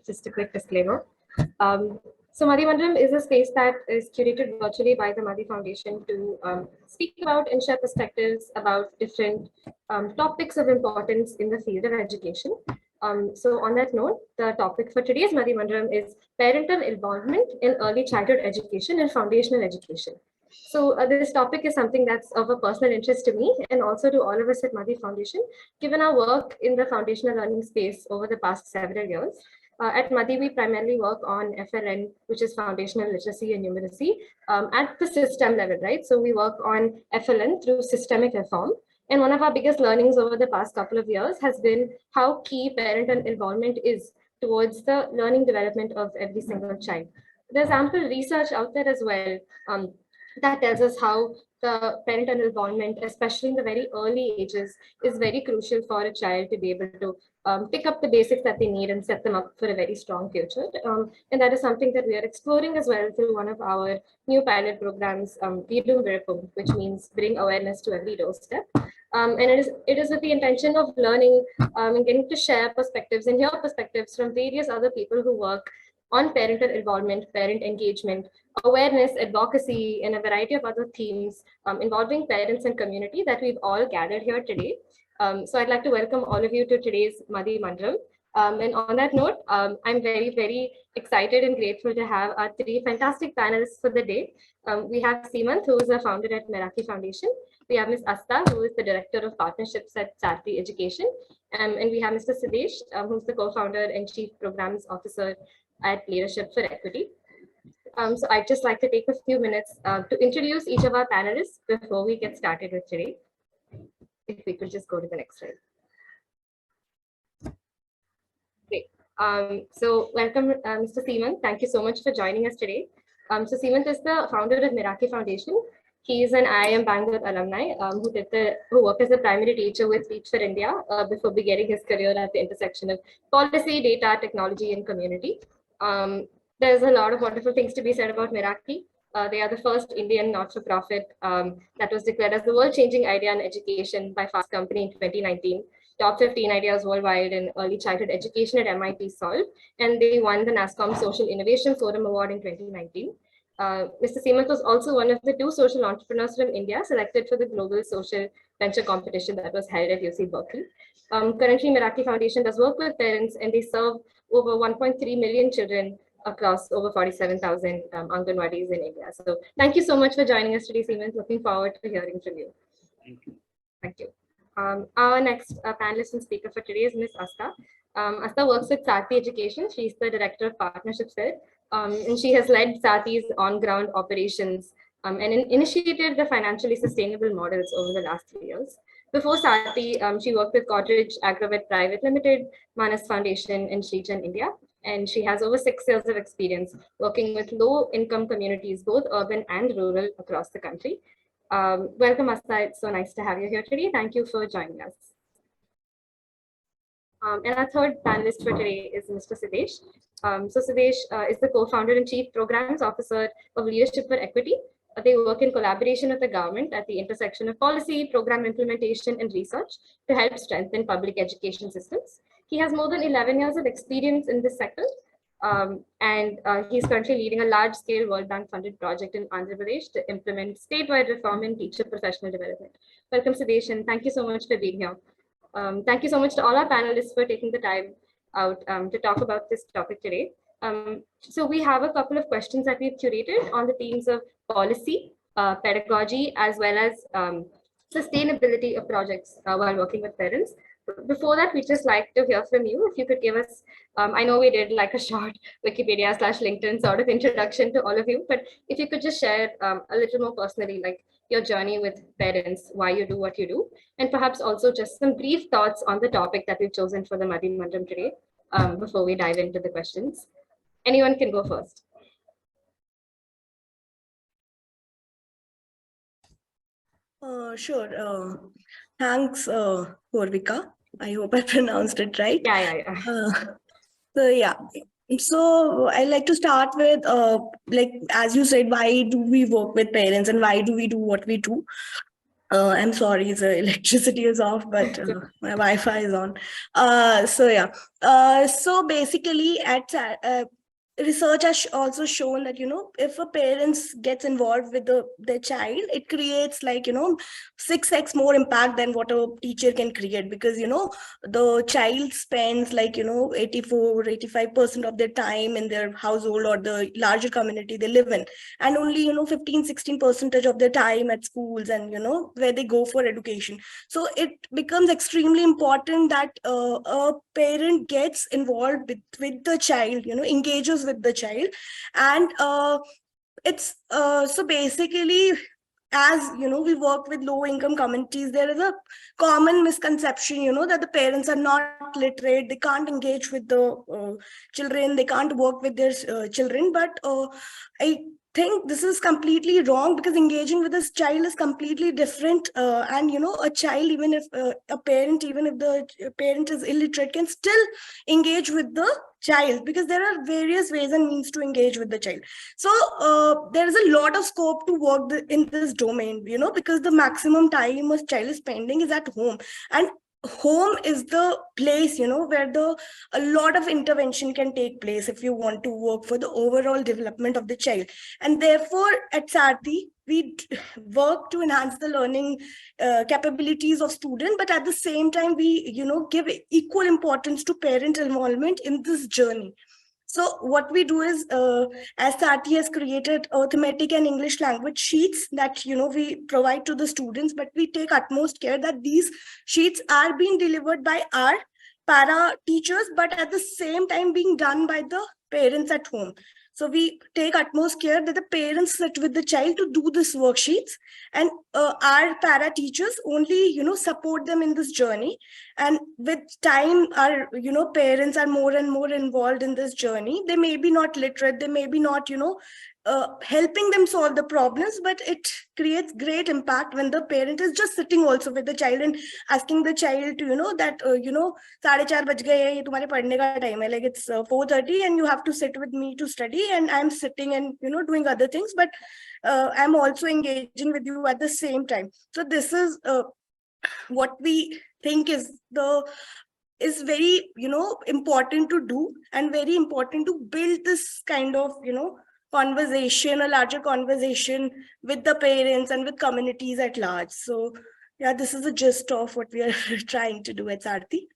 just a quick disclaimer. So Madhi Mandram is a space that is curated virtually by the Madhi Foundation to speak about and share perspectives about different topics of importance in the field of education. So on that note, the topic for today's Madhi Mandram is parental involvement in early childhood education and foundational education. So this topic is something that's of a personal interest to me and also to all of us at Madhi Foundation, given our work in the foundational learning space over the past several years. At Madhi, we primarily work on FLN, which is foundational literacy and numeracy, at the system level, right? So we work on FLN through systemic reform. And one of our biggest learnings over the past couple of years has been how key parental involvement is towards the learning development of every single child. There's ample research out there as well that tells us how the parental involvement, especially in the very early ages, is very crucial for a child to be able to pick up the basics that they need and set them up for a very strong future. And that is something that we are exploring as well through one of our new pilot programs, which means bring awareness to every doorstep. And it is with the intention of learning and getting to share perspectives and hear perspectives from various other people who work on parental involvement, parent engagement, awareness, advocacy, and a variety of other themes involving parents and community that we've all gathered here today. So I'd like to welcome all of you to today's Madhi Mandram. And on that note, I'm very, very excited and grateful to have our three fantastic panelists for the day. We have Seemant, who is the founder at Meraki Foundation. We have Ms. Astha, who is the Director of Partnerships at Saarthi Education. And we have Mr. Siddesh, who's the co-founder and Chief Programs Officer at Leadership for Equity. So I'd just like to take a few minutes to introduce each of our panelists before we get started with today. If we could just go to the next slide. Great. So welcome, Mr. Seemant. Thank you so much for joining us today. So Seemant is the founder of Meraki Foundation. He is an IIM Bangalore alumni who worked as a primary teacher with Teach for India before beginning his career at the intersection of policy, data, technology, and community. There's a lot of wonderful things to be said about Meraki. They are the first Indian not-for-profit that was declared as the world-changing idea in education by Fast Company in 2019. Top 15 ideas worldwide in early childhood education at MIT solved, and they won the NASSCOM Social Innovation Forum Award in 2019. Mr. Seemant was also one of the 2 social entrepreneurs from India selected for the Global Social Venture Competition that was held at UC Berkeley. Currently, Meraki Foundation does work with parents, and they serve over 1.3 million children across over 47,000 Anganwadis in India. So thank you so much for joining us today, Seemant. Looking forward to hearing from you. Thank you. Thank you. Our next panelist and speaker for today is Ms. Astha. Astha works with Saarthi Education. She's the Director of Partnerships there. And she has led Saarthi's on-ground operations and initiated the financially sustainable models over the last 3 years. Before Saarthi, she worked with Godrej Agrovet Private Limited, Manas Foundation, and Shrijan India. And she has over 6 years of experience working with low-income communities, both urban and rural, across the country. Welcome, Astha. It's so nice to have you here today. Thank you for joining us. And our third panelist for today is Mr. Siddesh. So Siddesh is the co-founder and Chief Programs Officer of Leadership for Equity. They work in collaboration with the government at the intersection of policy, program implementation, and research to help strengthen public education systems. He has more than 11 years of experience in this sector. And he's currently leading a large-scale World Bank-funded project in Andhra Pradesh to implement statewide reform in teacher professional development. Welcome, Siddesh, and thank you so much for being here. Thank you so much to all our panelists for taking the time out to talk about this topic today. So we have a couple of questions that we've curated on the themes of policy, pedagogy, as well as sustainability of projects while working with parents. Before that, we'd just like to hear from you. If you could give us, I know we did like a short Wikipedia/LinkedIn sort of introduction to all of you, but if you could just share a little more personally, like your journey with parents, why you do what you do, and perhaps also just some brief thoughts on the topic that we've chosen for the Madhi Mandram today before we dive into the questions. Anyone can go first. Sure. Thanks, Porvika. I hope I pronounced it right. Yeah. So I like to start with, like, as you said, why do we work with parents and why do we do what we do? I'm sorry, the electricity is off, but my Wi-Fi is on. So yeah. So basically, research has also shown that, if a parents gets involved with their child, it creates 6x more impact than what a teacher can create, because the child spends 84-85% of their time in their household or the larger community they live in, and only 15-16% of their time at schools and where they go for education. So it becomes extremely important that a parent gets involved with the child, engages with the child. And it's so basically, as we work with low income communities, there is a common misconception that the parents are not literate, they can't engage with the children, they can't work with their children. But I think this is completely wrong, because engaging with this child is completely different. And a child, even if a parent, even if the parent is illiterate, can still engage with the child, because there are various ways and means to engage with the child. So there is a lot of scope to work in this domain, because the maximum time a child is spending is at home. And home is the place, where a lot of intervention can take place if you want to work for the overall development of the child. And therefore, at Saarthi, we work to enhance the learning capabilities of students, but at the same time, we give equal importance to parent involvement in this journey. So what we do is, as Saarthi has created thematic and English language sheets that we provide to the students, but we take utmost care that these sheets are being delivered by our para teachers, but at the same time being done by the parents at home. So we take utmost care that the parents sit with the child to do this worksheets, and our para teachers only support them in this journey. And with time, our parents are more and more involved in this journey. They may be not literate, they may be not helping them solve the problems, but it creates great impact when the parent is just sitting also with the child and asking the child to that 4:30 baj gaye hai, ye tumhare padhne ka time hai, like it's 4:30 and you have to sit with me to study, and I'm sitting and doing other things, but I'm also engaging with you at the same time. So this is what we think is very important to do, and very important to build this kind of conversation, a larger conversation with the parents and with communities at large. So yeah, this is the gist of what we are trying to do at Saarthi.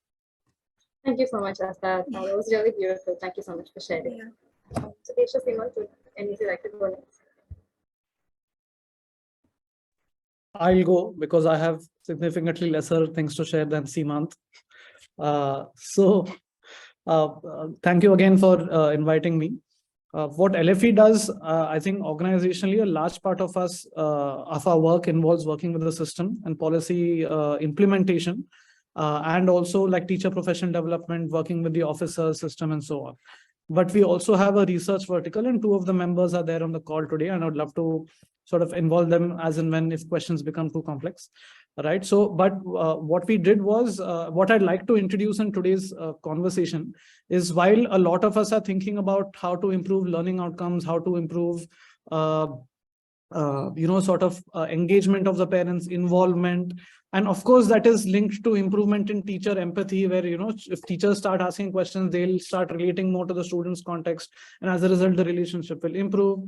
Thank you so much, Astha. That was really beautiful. Thank you so much for sharing. Yeah. Siddesh, Seemant, would anything like to go next? I'll go because I have significantly lesser things to share than Seemant. Thank you again for inviting me. What LFE does, I think organizationally, a large part of our work involves working with the system and policy implementation, and also like teacher professional development, working with the officer system and so on. But we also have a research vertical, and two of the members are there on the call today, and I would love to sort of involve them as and when if questions become too complex. Right. So, but what we did was, what I'd like to introduce in today's conversation is, while a lot of us are thinking about how to improve learning outcomes, how to improve, sort of engagement of the parents, involvement, and of course that is linked to improvement in teacher empathy, where if teachers start asking questions, they'll start relating more to the students' context, and as a result the relationship will improve.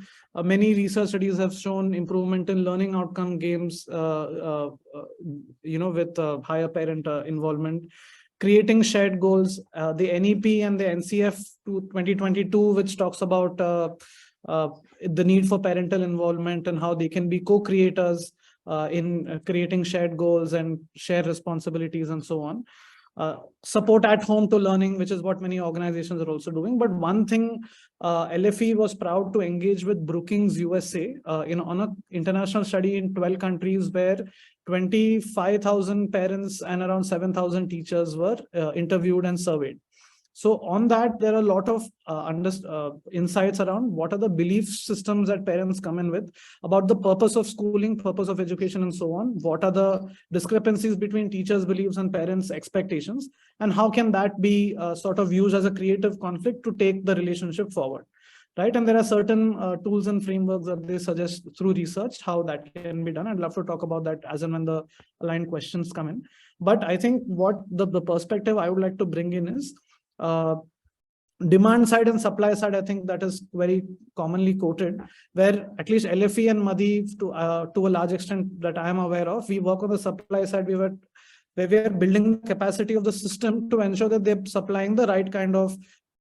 Many research studies have shown improvement in learning outcome games, with higher parent involvement. Creating shared goals, the NEP and the NCF 2022, which talks about the need for parental involvement and how they can be co-creators in creating shared goals and shared responsibilities and so on. Support at home to learning, which is what many organizations are also doing. But one thing, LFE was proud to engage with Brookings USA on an international study in 12 countries, where 25,000 parents and around 7,000 teachers were interviewed and surveyed. So on that, there are a lot of insights around what are the belief systems that parents come in with about the purpose of schooling, purpose of education, and so on. What are the discrepancies between teachers' beliefs and parents' expectations, and how can that be sort of used as a creative conflict to take the relationship forward? right? And there are certain tools and frameworks that they suggest through research how that can be done. I'd love to talk about that as and when the aligned questions come in. But I think what the perspective I would like to bring in is demand side and supply side. I think that is very commonly quoted, where at least LFE and Madhi, to a large extent that I am aware of, we work on the supply side. Where we are building the capacity of the system to ensure that they're supplying the right kind of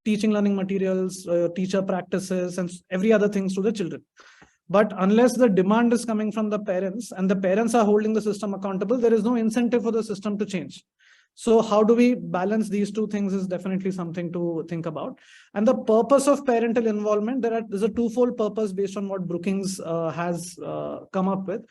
teaching learning materials, teacher practices, and every other things to the children. But unless the demand is coming from the parents and the parents are holding the system accountable, there is no incentive for the system to change. So how do we balance these two things is definitely something to think about. And the purpose of parental involvement, there's a twofold purpose based on what Brookings has come up with.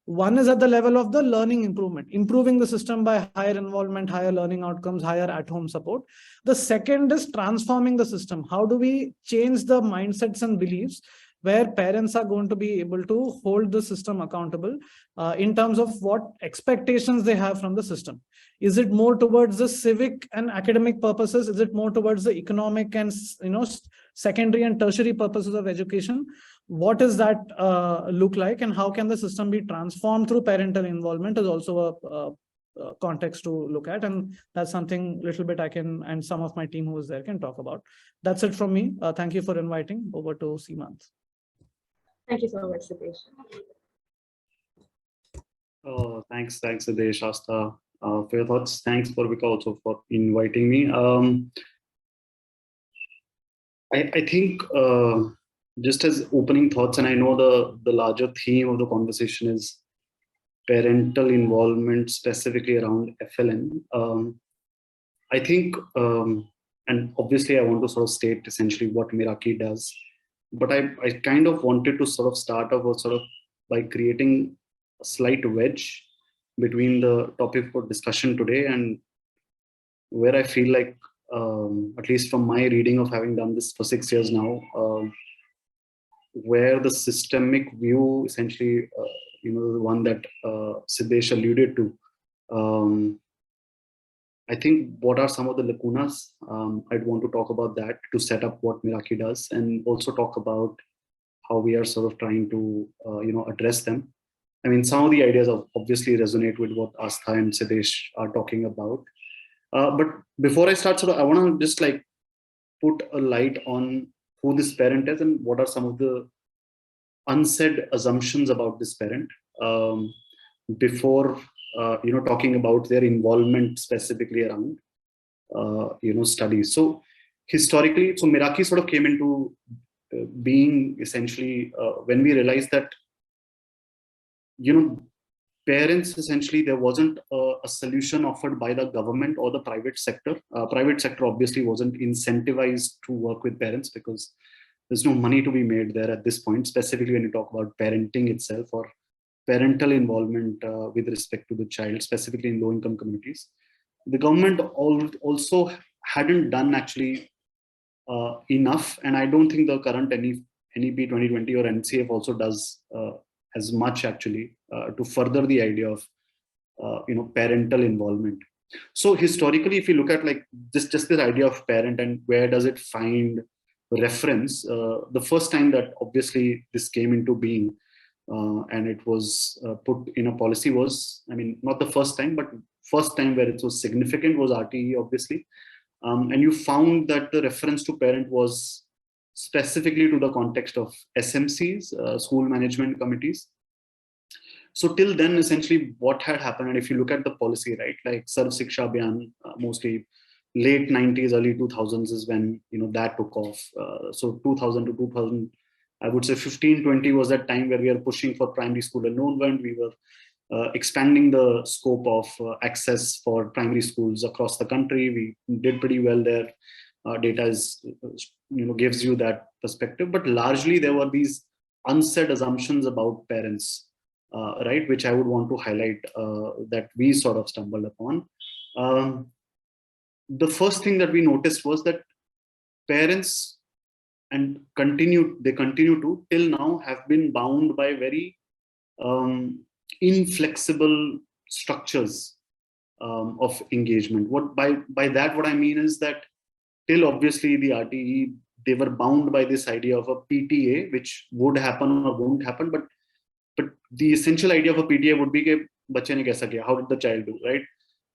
One is at the level of the learning improvement, improving the system by higher involvement, higher learning outcomes, higher at-home support. The second is transforming the system. How do we change the mindsets and beliefs where parents are going to be able to hold the system accountable in terms of what expectations they have from the system? Is it more towards the civic and academic purposes? Is it more towards the economic and secondary and tertiary purposes of education? What does that look like, and how can the system be transformed through parental involvement is also a context to look at. And that's something little bit I can, and some of my team who is there can talk about. That's it from me. Thank you for inviting. Over to Seemant. Thank you so much, Siddesh. Thanks, Siddesh, Astha, for your thoughts. Thanks, Purvika, also for inviting me. I think just as opening thoughts, and I know the larger theme of the conversation is parental involvement, specifically around FLN. I think, and obviously I want to sort of state essentially what Meraki does, but I kind of wanted to sort of start off sort of by creating a slight wedge between the topic for discussion today and where I feel like, at least from my reading of having done this for 6 years now, where the systemic view, essentially, the one that Siddesh alluded to, I think what are some of the lacunas? I'd want to talk about that to set up what Meraki does, and also talk about how we are sort of trying to, address them. I mean, some of the ideas obviously resonate with what Astha and Siddesh are talking about. But before I start, I want to just like put a light on who this parent is and what are some of the unsaid assumptions about this parent before talking about their involvement specifically around studies. So historically, Meraki sort of came into being essentially when we realized that parents, essentially, there wasn't a solution offered by the government or the private sector. Private sector obviously wasn't incentivized to work with parents because there's no money to be made there at this point, specifically when you talk about parenting itself or parental involvement with respect to the child, specifically in low-income communities. The government also hadn't done actually enough, and I don't think the current NEP 2020 or NCF also does as much actually to further the idea of parental involvement. So historically, if you look at like just this idea of parent and where does it find reference, the first time that obviously this came into being and it was put in a policy was, I mean, not the first time, but first time where it was significant was RTE, obviously. And you found that the reference to parent was specifically to the context of SMCs, school management committees. So till then, essentially what had happened, and if you look at the policy, right, like Sarv Shiksha Abhiyan, mostly late 90s, early 2000s is when, that took off. So 2000 to 2000, I would say 15, 20 was that time where we are pushing for primary school enrollment. We were expanding the scope of access for primary schools across the country. We did pretty well there. Data is, gives you that perspective, but largely there were these unsaid assumptions about parents, right, which I would want to highlight that we sort of stumbled upon. The first thing that we noticed was that parents continue to till now have been bound by very inflexible structures of engagement. By that, what I mean is that till obviously the RTE they were bound by this idea of a PTA, which would happen or won't happen. But the essential idea of a PTA would be कि बच्चे ने कैसा किया, how did the child do, right?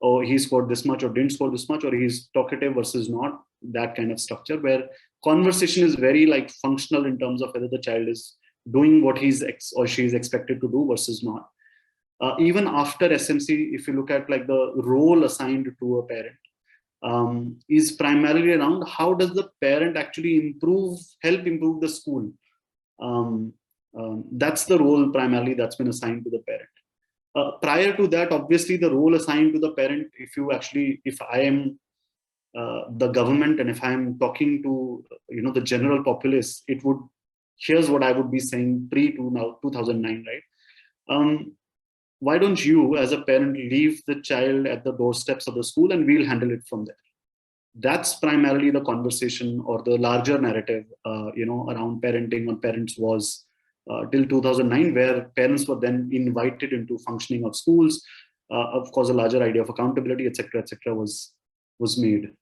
Or he scored this much or didn't score this much, or he's talkative versus not, that kind of structure where conversation is very like functional in terms of whether the child is doing what he's or she is expected to do versus not. Even after SMC, if you look at like the role assigned to a parent, is primarily around how does the parent actually help improve the school. That's the role primarily that's been assigned to the parent. Prior to that, obviously the role assigned to the parent, if I am the government and if I'm talking to the general populace, here's what I would be saying now 2009, right? Why don't you as a parent leave the child at the doorsteps of the school and we'll handle it from there. That's primarily the conversation or the larger narrative around parenting on parents was till 2009, where parents were then invited into functioning of schools. Of course, a larger idea of accountability, etc., was made.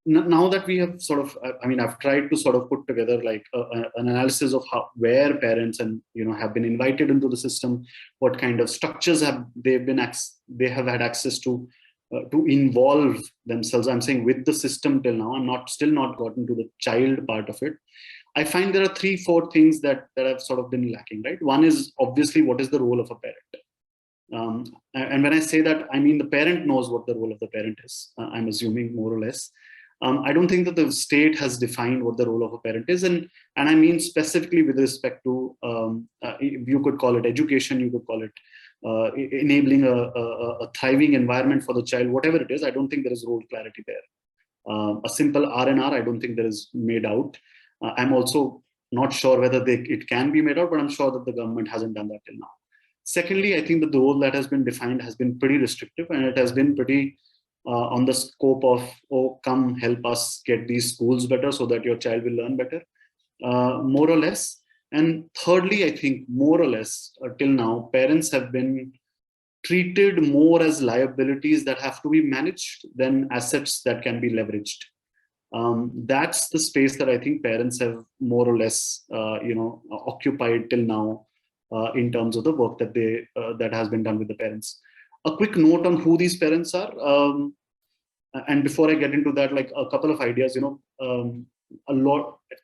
Now that we have sort of, I've tried to sort of put together like an analysis of where parents have been invited into the system, what kind of structures they have had access to involve themselves. I'm saying with the system till now. I'm still not gotten to the child part of it. I find there are 3-4 things that have sort of been lacking, right? One is obviously what is the role of a parent. And when I say that, I mean the parent knows what the role of the parent is. I'm assuming more or less. I don't think that the state has defined what the role of a parent is. And I mean specifically with respect to, you could call it education, you could call it enabling a thriving environment for the child, whatever it is. I don't think there is role clarity there. A simple R&R, I don't think there is made out. I'm also not sure whether it can be made out, but I'm sure that the government hasn't done that till now. Secondly, I think that the role that has been defined has been pretty restrictive, and it has been pretty on the scope of, oh, come help us get these schools better so that your child will learn better, more or less. And thirdly, I think more or less till now, parents have been treated more as liabilities that have to be managed than assets that can be leveraged. That's the space that I think parents have more or less, occupied till now in terms of the work that that has been done with the parents. A quick note on who these parents are, and before I get into that, like a couple of ideas.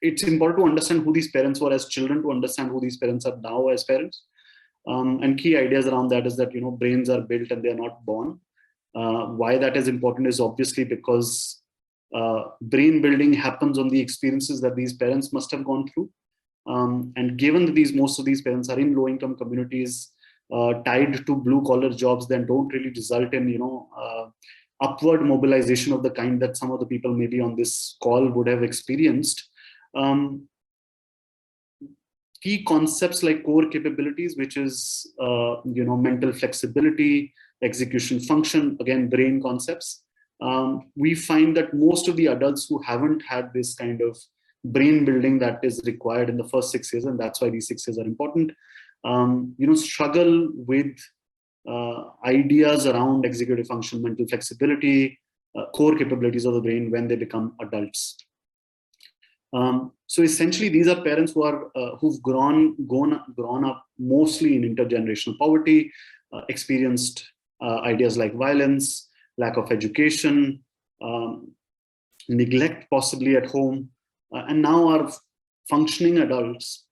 It's important to understand who these parents were as children to understand who these parents are now as parents. And key ideas around that is that brains are built and they are not born. Why that is important is obviously because brain building happens on the experiences that these parents must have gone through. And given that most of these parents are in low-income communities, tied to blue-collar jobs, then don't really result in upward mobilization of the kind that some of the people maybe on this call would have experienced. Key concepts like core capabilities, which is mental flexibility, execution function, again brain concepts. We find that most of the adults who haven't had this kind of brain building that is required in the first 6 years, and that's why these 6 years are important, struggle with ideas around executive function, mental flexibility, core capabilities of the brain when they become adults. So essentially, these are parents who've grown up mostly in intergenerational poverty, experienced ideas like violence, lack of education, neglect possibly at home, and now are functioning adults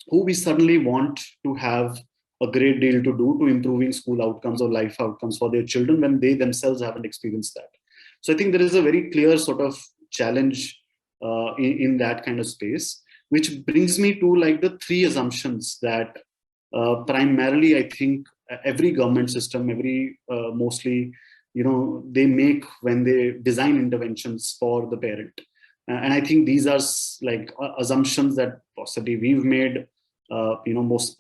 who we suddenly want to have a great deal to do to improving school outcomes or life outcomes for their children when they themselves haven't experienced that. So I think there is a very clear sort of challenge in that kind of space, which brings me to like the 3 assumptions that primarily I think every government system, mostly, they make when they design interventions for the parent. And I think these are like assumptions that possibly we've made, most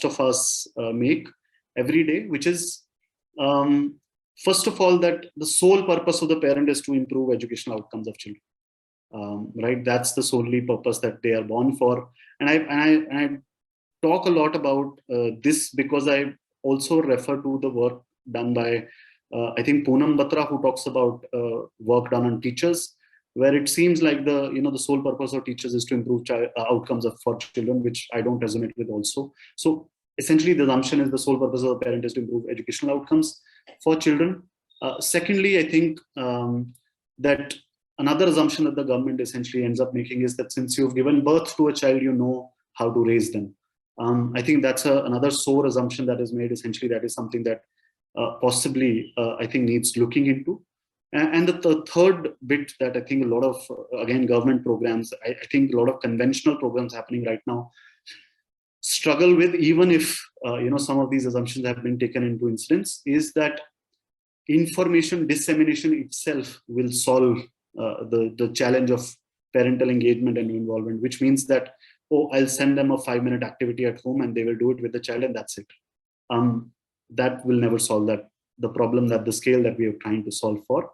of us make every day, which is, first of all, that the sole purpose of the parent is to improve educational outcomes of children. Right, that's the solely purpose that they are born for. And I talk a lot about this because I also refer to the work done by I think Poonam Batra, who talks about work done on teachers, where it seems like the sole purpose of teachers is to improve outcomes for children, which I don't resonate with also. So essentially the assumption is the sole purpose of the parent is to improve educational outcomes for children. Secondly, I think that another assumption that the government essentially ends up making is that since you've given birth to a child, you know how to raise them. I think that's another sore assumption that is made. Essentially, that is something that possibly I think needs looking into. And the third bit that I think a lot of, again, government programs, I think a lot of conventional programs happening right now struggle with, even if some of these assumptions have been taken into incidence, is that information dissemination itself will solve the challenge of parental engagement and involvement, which means that, oh, I'll send them a 5-minute activity at home and they will do it with the child and that's it. That will never solve the problem that the scale that we are trying to solve for.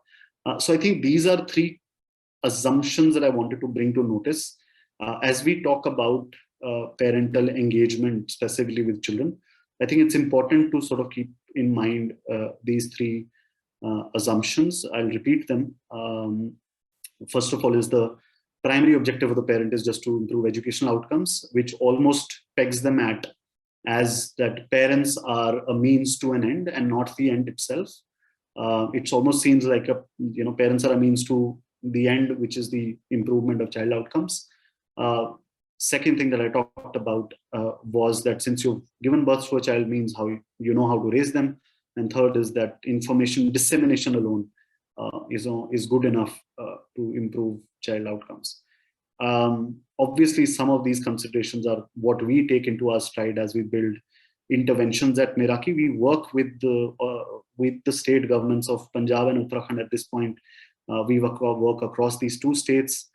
So I think these are 3 assumptions that I wanted to bring to notice as we talk about parental engagement specifically with children. I think it's important to sort of keep in mind these 3 assumptions. I'll repeat them. First of all, is the primary objective of the parent is just to improve educational outcomes, which almost pegs them as that parents are a means to an end and not the end itself. It almost seems like parents are a means to the end, which is the improvement of child outcomes. Second thing that I talked about was that since you've given birth to a child means how you know how to raise them. And third is that information dissemination alone is good enough to improve child outcomes. Obviously, some of these considerations are what we take into our stride as we build interventions at Meraki. We work with the state governments of Punjab and Uttarakhand at this point. We work across these 2 states,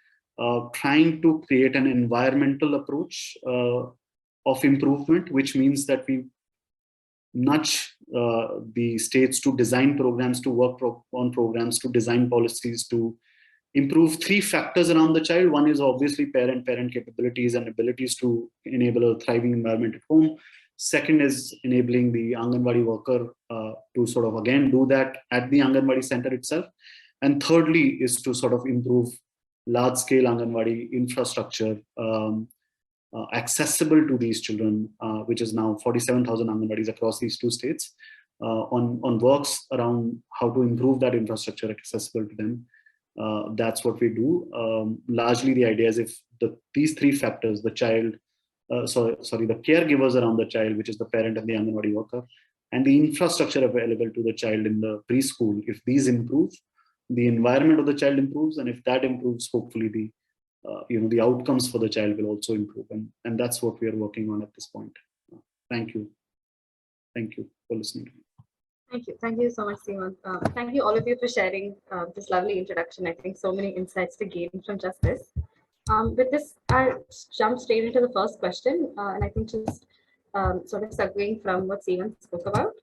trying to create an environmental approach of improvement, which means that we nudge the states to design programs, to work on programs, to design policies, to improve 3 factors around the child. One is obviously parent capabilities and abilities to enable a thriving environment at home. Second is enabling the Anganwadi worker to sort of again do that at the Anganwadi center itself. And thirdly is to sort of improve large-scale Anganwadi infrastructure accessible to these children, which is now 47,000 Anganwadis across these 2 states, on works around how to improve that infrastructure accessible to them. That's what we do. Largely the idea is if these 3 factors, the child, the caregivers around the child, which is the parent and the Anganwadi worker, and the infrastructure available to the child in the preschool, if these improve, the environment of the child improves, and if that improves, hopefully the outcomes for the child will also improve, and that's what we are working on at this point. Thank you for listening. Thank you so much, Seemant. Thank you all of you for sharing this lovely introduction. I think so many insights to gain from just this. With this, I'll jump straight into the first question, and I think just sort of segueing from what Seemant spoke about.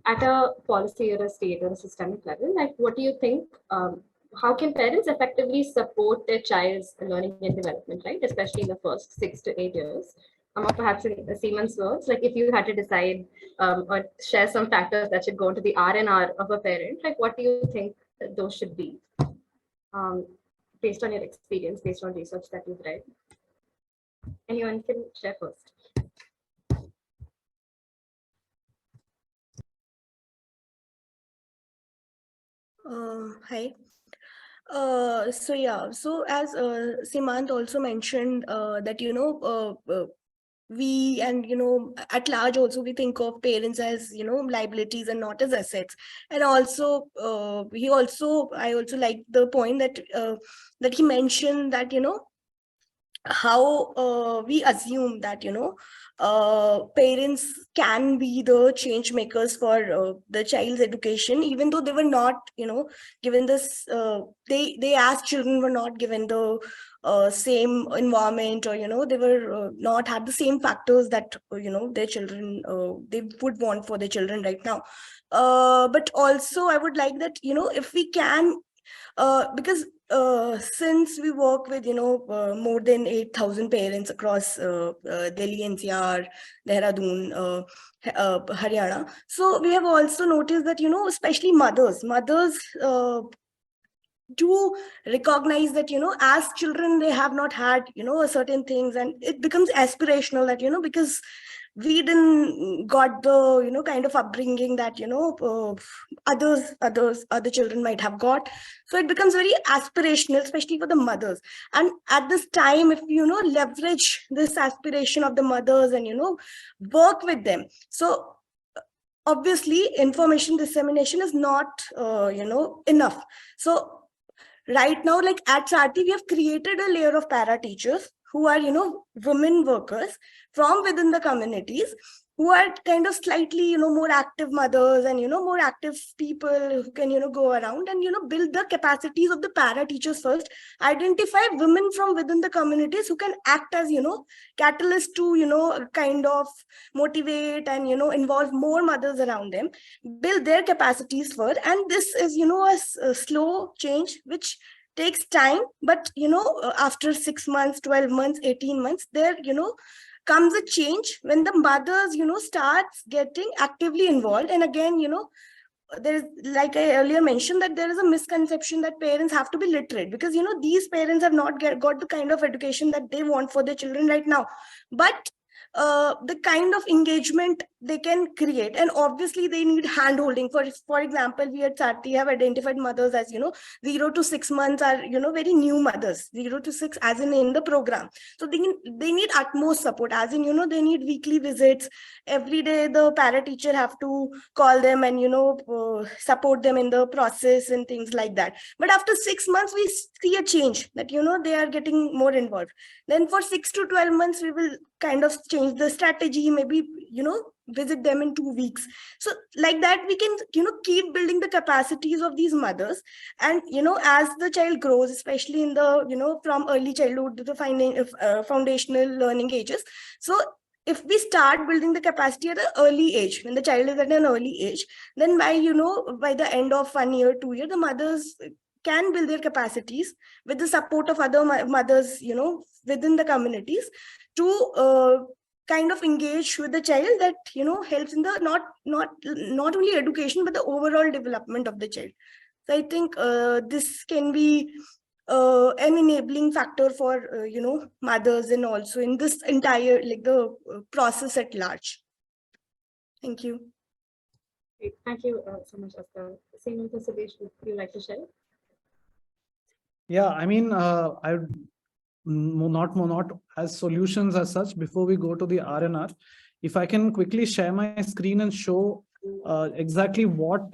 At a policy or a state or a systemic level, like what do you think, how can parents effectively support their child's learning and development, right? Especially in the first 6 to 8 years. Or perhaps in Seemant's words, like if you had to decide or share some factors that should go into the R&R of a parent, like what do you think those should be? Based on your experience, based on research that you've read. Anyone can share first. Hi. So as Seemant also mentioned that we and at large also we think of parents as liabilities and not as assets. And also I also like the point that he mentioned that how we assume that parents can be the change makers for the child's education, even though they were not given this they as children were not given the same environment, or they were not had the same factors that their children they would want for their children right now. But also I would like that if we can because since we work with more than 8,000 parents across Delhi, NCR, Dehradun, Haryana, so we have also noticed that especially mothers do recognize that, as children, they have not had, certain things, and it becomes aspirational that, because we didn't got the, kind of upbringing that, other children might have got. So it becomes very aspirational, especially for the mothers. And at this time, if, leverage this aspiration of the mothers and, work with them. So obviously information dissemination is not, enough. So right now, like at Saarthi, we have created a layer of para teachers who are, women workers from within the communities, who are kind of slightly, more active mothers and, more active people who can, go around and, build the capacities of the para teachers first, identify women from within the communities who can act as, catalysts to, kind of motivate and, involve more mothers around them, build their capacities first. And this is, a slow change, which takes time, but, after 6 months, 12 months, 18 months, there, comes a change when the mothers, starts getting actively involved. And again, there is, like I earlier mentioned, that there is a misconception that parents have to be literate, because, these parents have not got the kind of education that they want for their children right now. But the kind of engagement they can create, and obviously they need hand holding. For example, we at Saarthi have identified mothers as 0 to 6 months are very new mothers, 0 to 6 as in the program. So they need utmost support, as in they need weekly visits. Every day the para teacher have to call them and support them in the process and things like that. But after 6 months we see a change that they are getting more involved. Then for 6 to 12 months we will kind of change the strategy, maybe visit them in 2 weeks. So like that we can keep building the capacities of these mothers. And as the child grows, especially in the from early childhood to the foundational learning ages, so if we start building the capacity at an early age, when the child is at an early age, then by by the end of 1 year, 2 years, the mothers can build their capacities with the support of other mothers within the communities to kind of engage with the child, that helps in the not only education but the overall development of the child. So I think this can be an enabling factor for mothers, and also in this entire the process at large. Thank you. Great. Thank you so much, Astha. Seemant, Siddesh, would you like to share? Yeah, I mean, I would not as solutions as such. Before we go to the R&R, if I can quickly share my screen and show exactly what,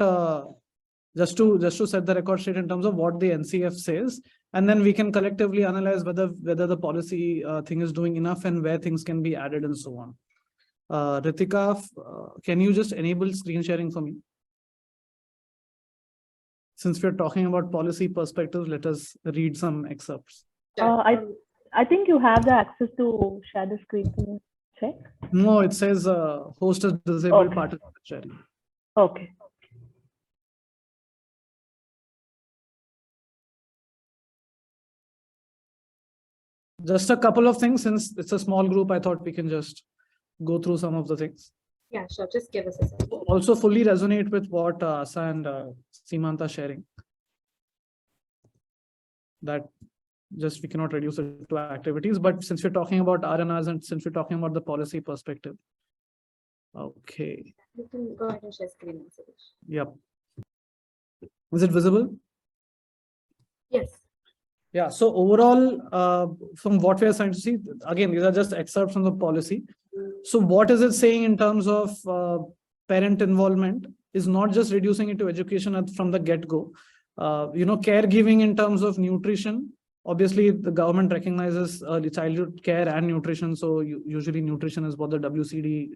just to set the record straight in terms of what the NCF says, and then we can collectively analyze whether the policy thing is doing enough and where things can be added and so on. Ritika, can you just enable screen sharing for me? Since we're talking about policy perspectives, let us read some excerpts. I think you have the access to share the screen. Can you check? No, it says host is disabled, participant sharing. Okay. Just a couple of things, since it's a small group, I thought we can just go through some of the things. Yeah, sure. Just give us a second. Also fully resonate with what Asa and Seemant are sharing. That just we cannot reduce it to activities, but since we're talking about R&Rs and since we're talking about the policy perspective. Okay. You can go ahead and share screen. Yep. Is it visible? Yes. Yeah, so overall, from what we are trying to see, again, these are just excerpts from the policy. So what is it saying in terms of parent involvement is not just reducing it to education from the get-go. Caregiving in terms of nutrition. Obviously, the government recognizes early childhood care and nutrition. So usually nutrition is what the WCD,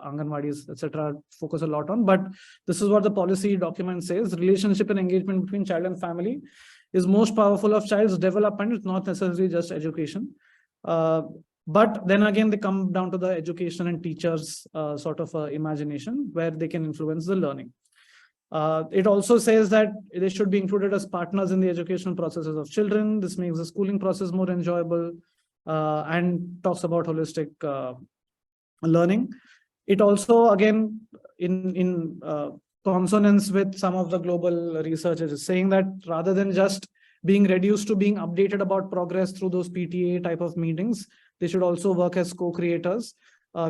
Anganwadis, etc. focus a lot on. But this is what the policy document says. Relationship and engagement between child and family is most powerful of child's development. It's not necessarily just education. But then again, they come down to the education and teachers sort of imagination where they can influence the learning. It also says that they should be included as partners in the educational processes of children. This makes the schooling process more enjoyable and talks about holistic learning. It also, again, in consonance with some of the global researchers, saying that rather than just being reduced to being updated about progress through those PTA type of meetings, they should also work as co-creators.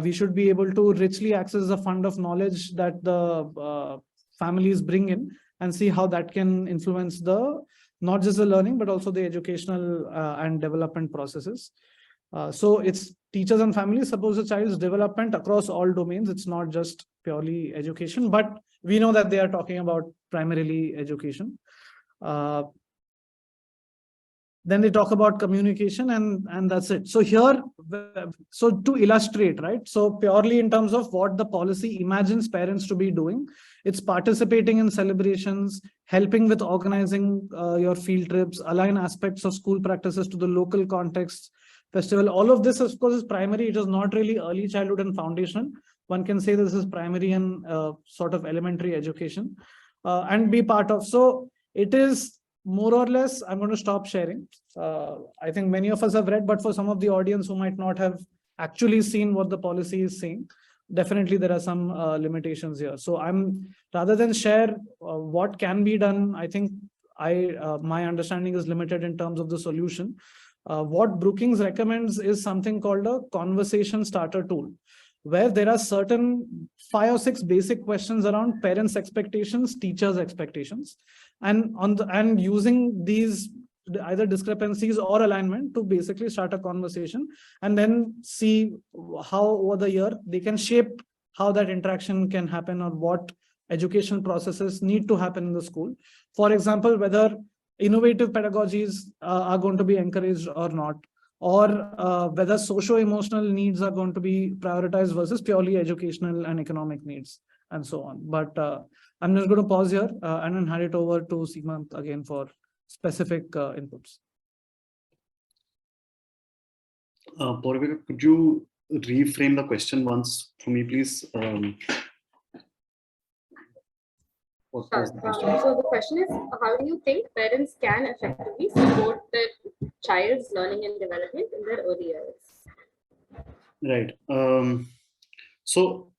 We should be able to richly access the fund of knowledge that the families bring in and see how that can influence not just the learning, but also the educational and development processes. So it's teachers and families support the child's development across all domains. It's not just purely education, but we know that they are talking about primarily education. Then they talk about communication, and that's it. So here, so to illustrate, right? So purely in terms of what the policy imagines parents to be doing, it's participating in celebrations, helping with organizing your field trips, align aspects of school practices to the local context, festival. All of this, of course, is primary. It is not really early childhood and foundational. One can say this is primary and sort of elementary education, and be part of. So it is more or less, I'm going to stop sharing. I think many of us have read, but for some of the audience who might not have actually seen what the policy is saying, definitely there are some limitations here. So rather than share what can be done, I think my understanding is limited in terms of the solution. What Brookings recommends is something called a conversation starter tool, where there are certain 5 or 6 basic questions around parents' expectations, teachers' expectations, and using these either discrepancies or alignment to basically start a conversation, and then see how over the year they can shape how that interaction can happen, or what educational processes need to happen in the school. For example, whether innovative pedagogies are going to be encouraged or not, or whether socio-emotional needs are going to be prioritized versus purely educational and economic needs, and so on. But I'm just going to pause here and then hand it over to Seemant again for specific inputs. Porvir, could you reframe the question once for me, please? So the question is, how do you think parents can effectively support their child's learning and development in their early years? Right. So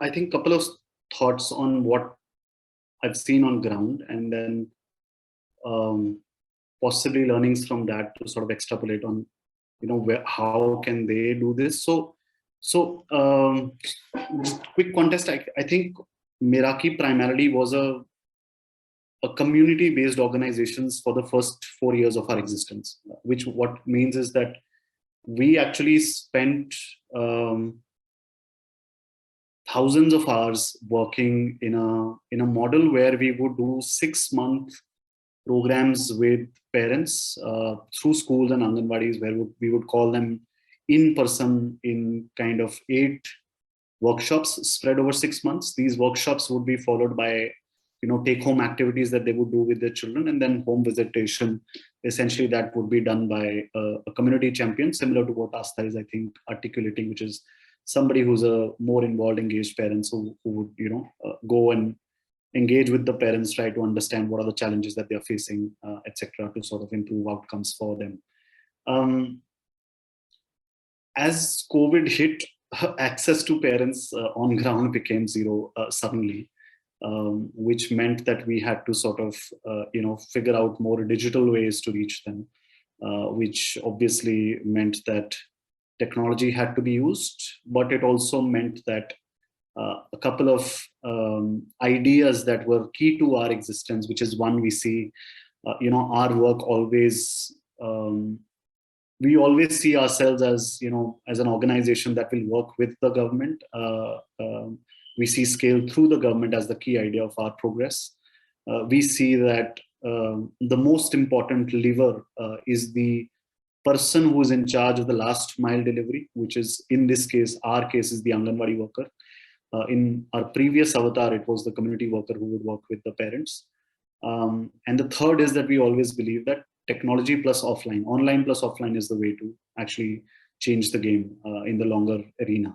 I think a couple of thoughts on what I've seen on ground, and then possibly learnings from that to sort of extrapolate on, how can they do this. So just quick context. I think Meraki primarily was a community-based organizations for the first 4 years of our existence, which what means is that we actually spent thousands of hours working in a model where we would do 6-month programs with parents through schools and Anganwadis, where we would call them in person in kind of 8 workshops spread over 6 months. These workshops would be followed by take-home activities that they would do with their children, and then home visitation. Essentially, that would be done by a community champion, similar to what Astha is, I think, articulating, which is somebody who's a more involved, engaged parents who would go and engage with the parents, try to understand what are the challenges that they're facing, etc., to sort of improve outcomes for them. As COVID hit, access to parents on ground became zero suddenly. Which meant that we had to sort of, figure out more digital ways to reach them, which obviously meant that technology had to be used, but it also meant that a couple of ideas that were key to our existence, which is one, we see, our work always, we always see ourselves as, as an organization that will work with the government. We see scale through the government as the key idea of our progress. We see that the most important lever is the person who is in charge of the last mile delivery, which is, in this case, our case is the Anganwadi worker. In our previous avatar, it was the community worker who would work with the parents. And the third is that we always believe that technology plus offline, online plus offline, is the way to actually change the game in the longer arena.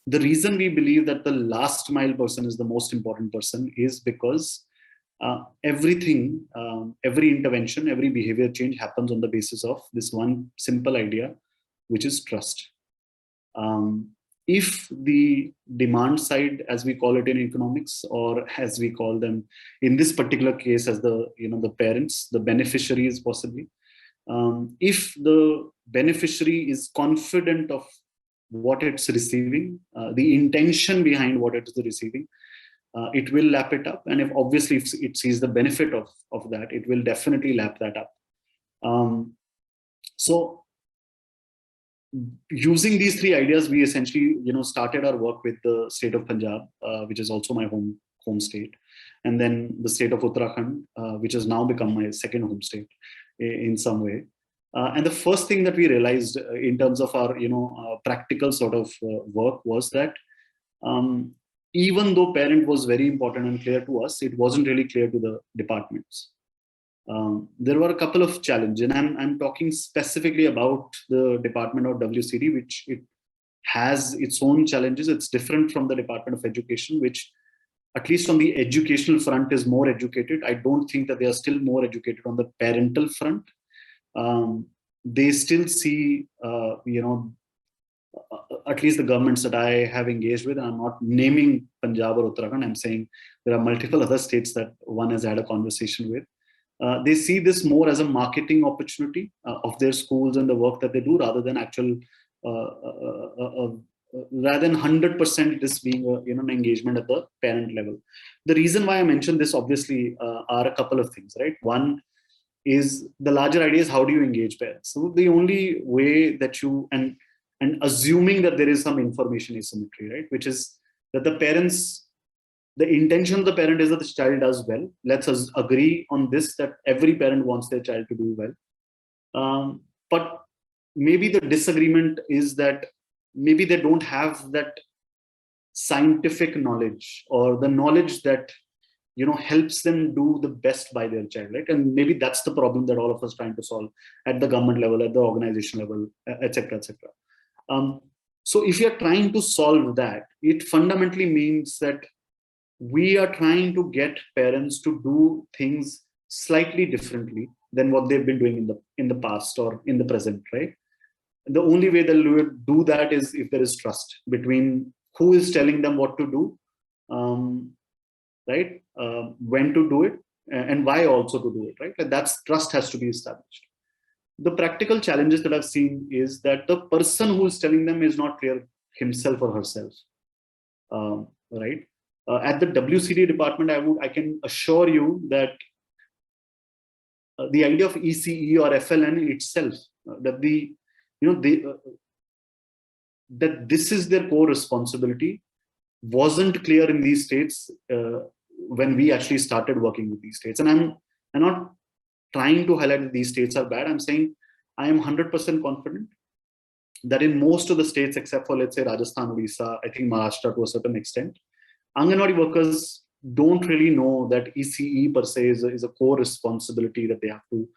The reason we believe that the last mile person is the most important person is because everything, every intervention, every behavior change happens on the basis of this one simple idea, which is trust. if the demand side, as we call it in economics, or as we call them in this particular case as the, the parents, the beneficiaries possibly, if the beneficiary is confident of what it's receiving, the intention behind what it's receiving, it will lap it up. And if obviously if it sees the benefit of that, it will definitely lap that up. So using these three ideas, we essentially, started our work with the state of Punjab, which is also my home state, and then the state of Uttarakhand, which has now become my second home state in some way. And the first thing that we realized in terms of our, practical sort of work was that even though parent was very important and clear to us, it wasn't really clear to the departments. There were a couple of challenges, and I'm talking specifically about the Department of WCD, which it has its own challenges. It's different from the Department of Education, which at least on the educational front is more educated. I don't think that they are still more educated on the parental front. They still see, at least the governments that I have engaged with, and I'm not naming Punjab or Uttarakhand, I'm saying there are multiple other states that one has had a conversation with. They see this more as a marketing opportunity of their schools and the work that they do, rather than actual, rather than 100% this being an engagement at the parent level. The reason why I mentioned this obviously are a couple of things, right? One is the larger idea is how do you engage parents? So the only way that you, and assuming that there is some information asymmetry, right? Which is that the parents, the intention of the parent is that the child does well. Let's agree on this, that every parent wants their child to do well. But maybe the disagreement is that maybe they don't have that scientific knowledge, or the knowledge that, helps them do the best by their child, right? And maybe that's the problem that all of us are trying to solve at the government level, at the organization level, etc., etc. So if you're trying to solve that, it fundamentally means that we are trying to get parents to do things slightly differently than what they've been doing in the past or in the present, right? The only way they'll do that is if there is trust between who is telling them what to do, right? When to do it, and why also to do it, right? Like that's, trust has to be established. The practical challenges that I've seen is that the person who is telling them is not clear himself or herself, right? At the WCD department, I can assure you that the idea of ECE or FLN itself, that that this is their core responsibility, wasn't clear in these states when we actually started working with these states. And I'm not trying to highlight that these states are bad. I'm saying I am 100% confident that in most of the states, except for, let's say, Rajasthan, Odisha, I think Maharashtra to a certain extent, Anganwadi workers don't really know that ECE per se is a core responsibility that they have to,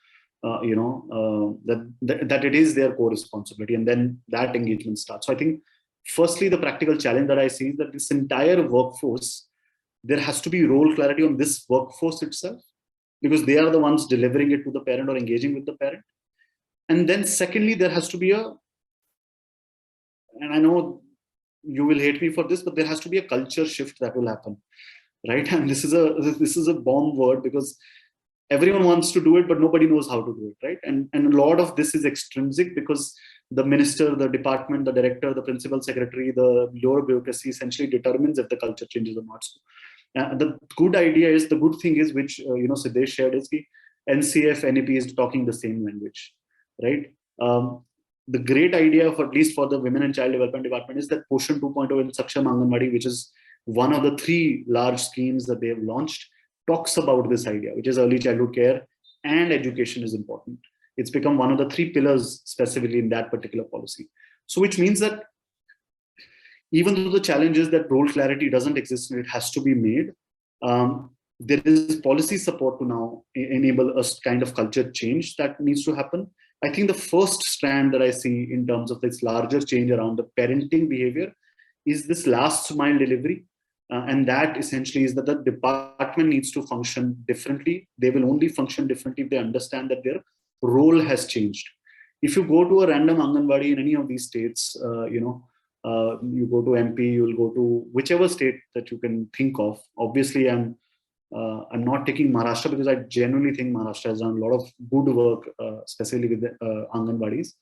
that it is their core responsibility, and then that engagement starts. So I think, firstly, the practical challenge that I see is that this entire workforce, there has to be role clarity on this workforce itself, because they are the ones delivering it to the parent or engaging with the parent. And then secondly, there has to be and I know you will hate me for this, but there has to be a culture shift that will happen, right? And this is a bomb word, because everyone wants to do it, but nobody knows how to do it, right? And a lot of this is extrinsic, because the minister, the department, the director, the principal secretary, the lower bureaucracy essentially determines if the culture changes or not. So, the good thing is, which Siddesh shared, is that NCF, NEP is talking the same language, right? The great idea, at least for the Women and Child Development Department, is that Poshan 2.0 in Saksham Anganwadi, which is one of the 3 large schemes that they have launched, talks about this idea, which is early childhood care and education is important. It's become one of the 3 pillars specifically in that particular policy. So which means that even though the challenge is that role clarity doesn't exist and it has to be made, there is policy support to now enable a kind of culture change that needs to happen. I think the first strand that I see in terms of this larger change around the parenting behavior is this last mile delivery. And that essentially is that the department needs to function differently. They will only function differently if they understand that their role has changed. If you go to a random Anganwadi in any of these states, You go to MP, you'll go to whichever state that you can think of. Obviously, I'm not taking Maharashtra because I genuinely think Maharashtra has done a lot of good work, especially with the Anganwadis.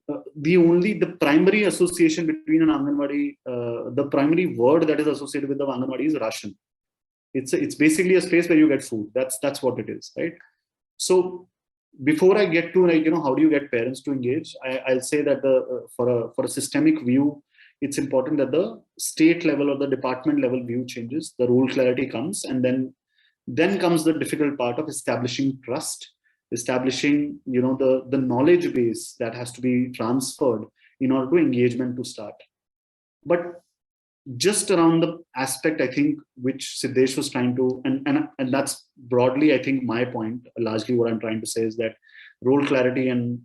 The primary association between an Anganwadi, the primary word that is associated with the Anganwadi is ration. It's basically a space where you get food. That's what it is, right? So before I get to, like, how do you get parents to engage? I'll say that for a systemic view, it's important that the state level or the department level view changes, the rule clarity comes, and then comes the difficult part of establishing trust, establishing the knowledge base that has to be transferred in order to engagement to start. But just around the aspect, I think, which Siddesh was trying to, and that's broadly, I think, my point. Largely what I'm trying to say is that role clarity and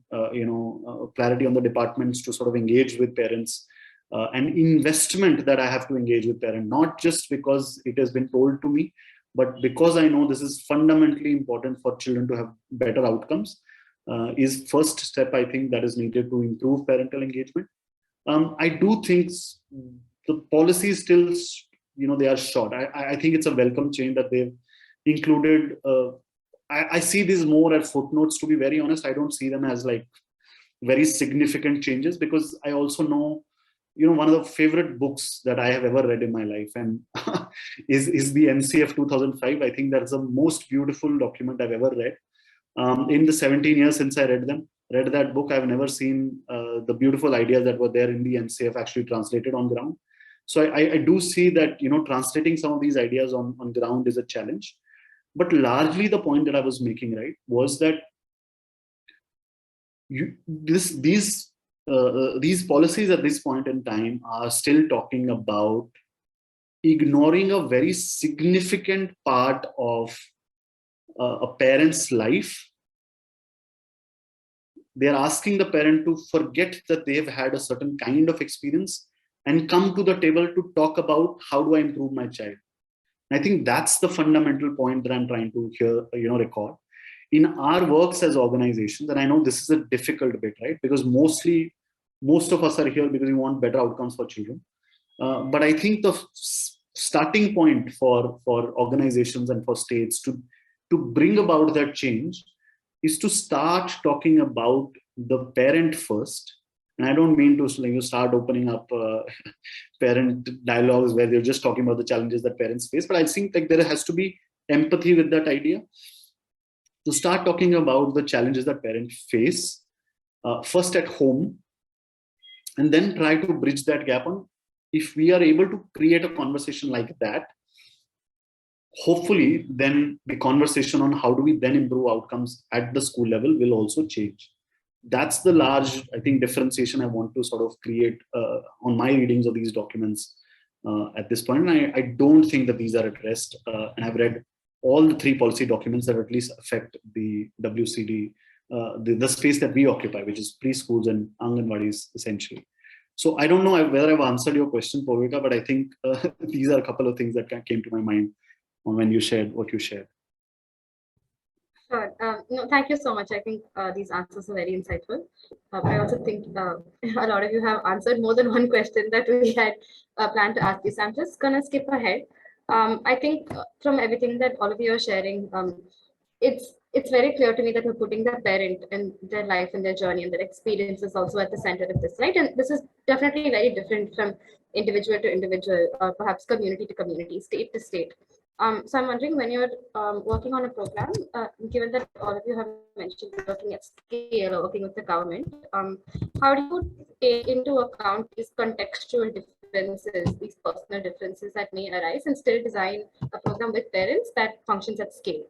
clarity on the departments to sort of engage with parents, and investment that I have to engage with parents, not just because it has been told to me, but because I know this is fundamentally important for children to have better outcomes, is first step, I think, that is needed to improve parental engagement. I do think the policies still, they are short. I think it's a welcome change that they've included. I see these more as footnotes, to be very honest. I don't see them as like very significant changes, because I also know, one of the favorite books that I have ever read in my life, and is the NCF 2005. I think that's the most beautiful document I've ever read. In the 17 years since I read that book, I've never seen the beautiful ideas that were there in the NCF actually translated on ground. So I do see that, translating some of these ideas on ground is a challenge. But largely the point that I was making, right, was that these policies at this point in time are still talking about ignoring a very significant part of a parent's life. They're asking the parent to forget that they've had a certain kind of experience and come to the table to talk about, how do I improve my child? I think that's the fundamental point that I'm trying to record. In our works as organizations, and I know this is a difficult bit, right? Because most of us are here because we want better outcomes for children. But I think the starting point for organizations and for states to bring about that change is to start talking about the parent first. And I don't mean to start opening up parent dialogues where they're just talking about the challenges that parents face, but I think like there has to be empathy with that idea, to start talking about the challenges that parents face first at home, and then try to bridge that gap on. If we are able to create a conversation like that, hopefully then the conversation on how do we then improve outcomes at the school level will also change. That's the large, I think, differentiation I want to sort of create on my readings of these documents at this point. And I don't think that these are addressed, and I've read all the 3 policy documents that at least affect the WCD, the space that we occupy, which is preschools and Anganwadis essentially. So I don't know whether I've answered your question, Purvika, but I think these are a couple of things that came to my mind when you shared what you shared. Sure. No, thank you so much. I think these answers are very insightful. I also think a lot of you have answered more than one question that we had planned to ask you. So I'm just going to skip ahead. I think from everything that all of you are sharing, it's very clear to me that we're putting the parent and their life and their journey and their experiences also at the center of this, right? And this is definitely very different from individual to individual, or perhaps community to community, state to state. So I'm wondering, when you're working on a program, given that all of you have mentioned working at scale or working with the government, how do you take into account these contextual differences, these personal differences that may arise, and still design a program with parents that functions at scale?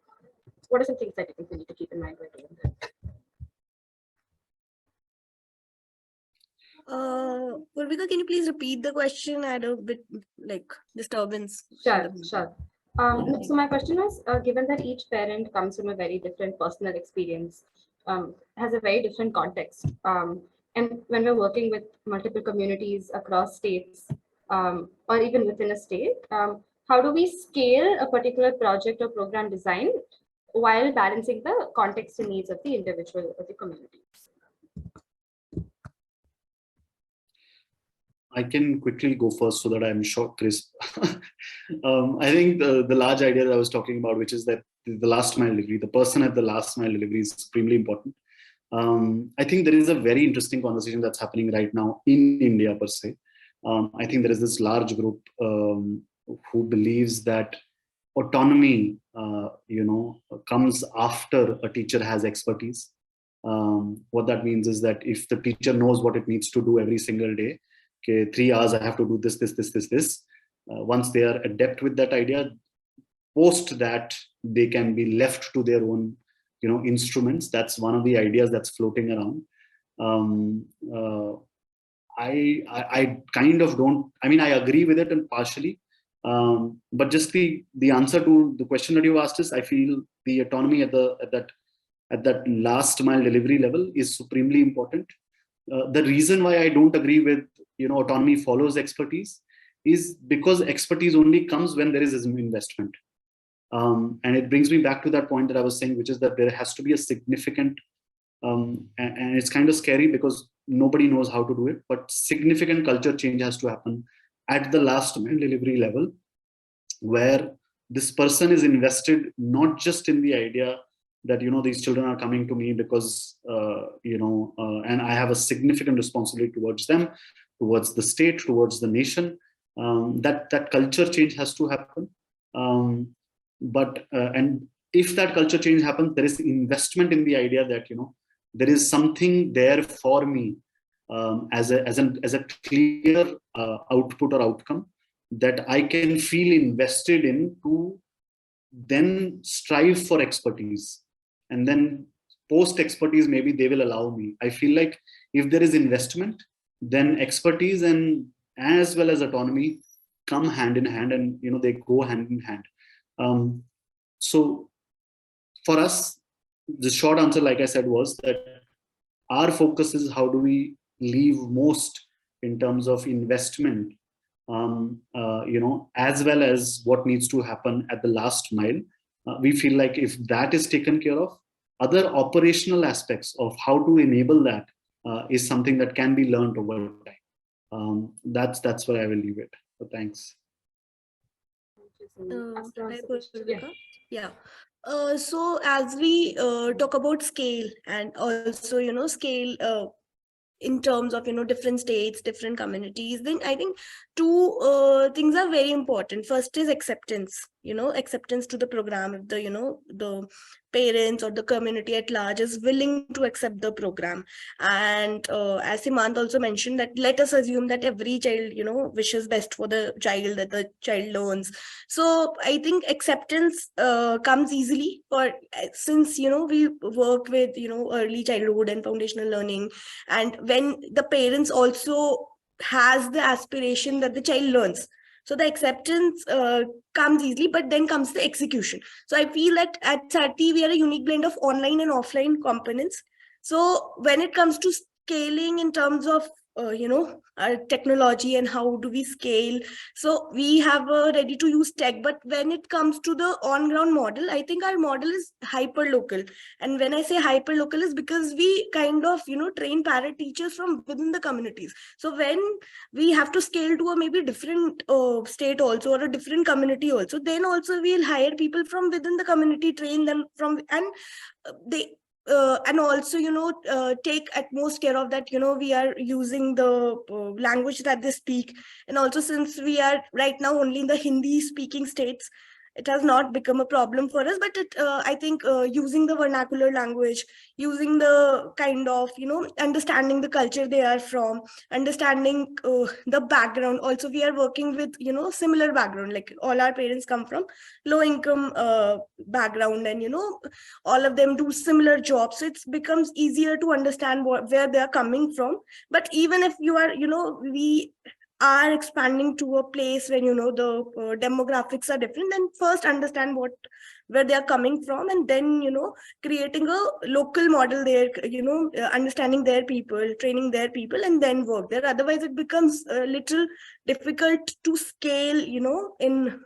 What are some things that you think we need to keep in mind when doing that? Purvika, can you please repeat the question? I had a bit like disturbance. Sure. So my question was, given that each parent comes from a very different personal experience, has a very different context, and when we're working with multiple communities across states, or even within a state, how do we scale a particular project or program design while balancing the context and needs of the individual or the community? I can quickly go first so that I'm short, crisp. I think the large idea that I was talking about, which is that the last mile delivery, the person at the last mile delivery is supremely important. I think there is a very interesting conversation that's happening right now in India per se. I think there is this large group who believes that autonomy, comes after a teacher has expertise. What that means is that if the teacher knows what it needs to do every single day, okay, 3 hours I have to do this. Once they are adept with that idea, post that they can be left to their own, instruments. That's one of the ideas that's floating around. I kind of don't. I mean, I agree with it and partially, but just the answer to the question that you asked is, I feel the autonomy at that last mile delivery level is supremely important. The reason why I don't agree with autonomy follows expertise is because expertise only comes when there is investment. And it brings me back to that point that I was saying, which is that there has to be a significant, and it's kind of scary because nobody knows how to do it, but significant culture change has to happen at the last mile delivery level, where this person is invested not just in the idea that these children are coming to me because and I have a significant responsibility towards them, towards the state, towards the nation. That culture change has to happen. And if that culture change happens, there is investment in the idea that there is something there for me, as a clear output or outcome that I can feel invested in, to then strive for expertise, and then post expertise maybe they will allow me. I feel like if there is investment, then expertise and as well as autonomy come hand in hand, and they go hand in hand. So for us, the short answer, like I said, was that our focus is how do we leave most in terms of investment, as well as what needs to happen at the last mile. We feel like if that is taken care of, other operational aspects of how to enable that is something that can be learned over time. That's where I will leave it. So thanks. Hi, Purvika. Yeah. So as we talk about scale, and also scale in terms of different states, different communities, then I think two things are very important. First is acceptance, acceptance to the program. If the parents or the community at large is willing to accept the program, and as Seemant also mentioned, that let us assume that every child wishes best for the child, that the child learns. So I think acceptance comes easily, for since we work with early childhood and foundational learning, and when the parents also has the aspiration that the child learns, so the acceptance comes easily, but then comes the execution. So I feel that at Saarthi we are a unique blend of online and offline components. So when it comes to scaling in terms of our technology and how do we scale, so we have a ready to use tech, but when it comes to the on ground model, I think our model is hyper local. And when I say hyper local is because we kind of train para teachers from within the communities. So when we have to scale to a maybe different state also, or a different community also, then also we'll hire people from within the community, train them from, and they and also take utmost care of that we are using the language that they speak. And also, since we are right now only in the Hindi speaking states, it has not become a problem for us, but I think using the vernacular language, using the kind of understanding the culture they are from, understanding the background. Also, we are working with similar background, like all our parents come from low income background, and all of them do similar jobs, so it becomes easier to understand where they are coming from. But even if you are we are expanding to a place where the demographics are different, then first understand where they are coming from, and then creating a local model there, understanding their people, training their people, and then work there. Otherwise it becomes a little difficult to scale in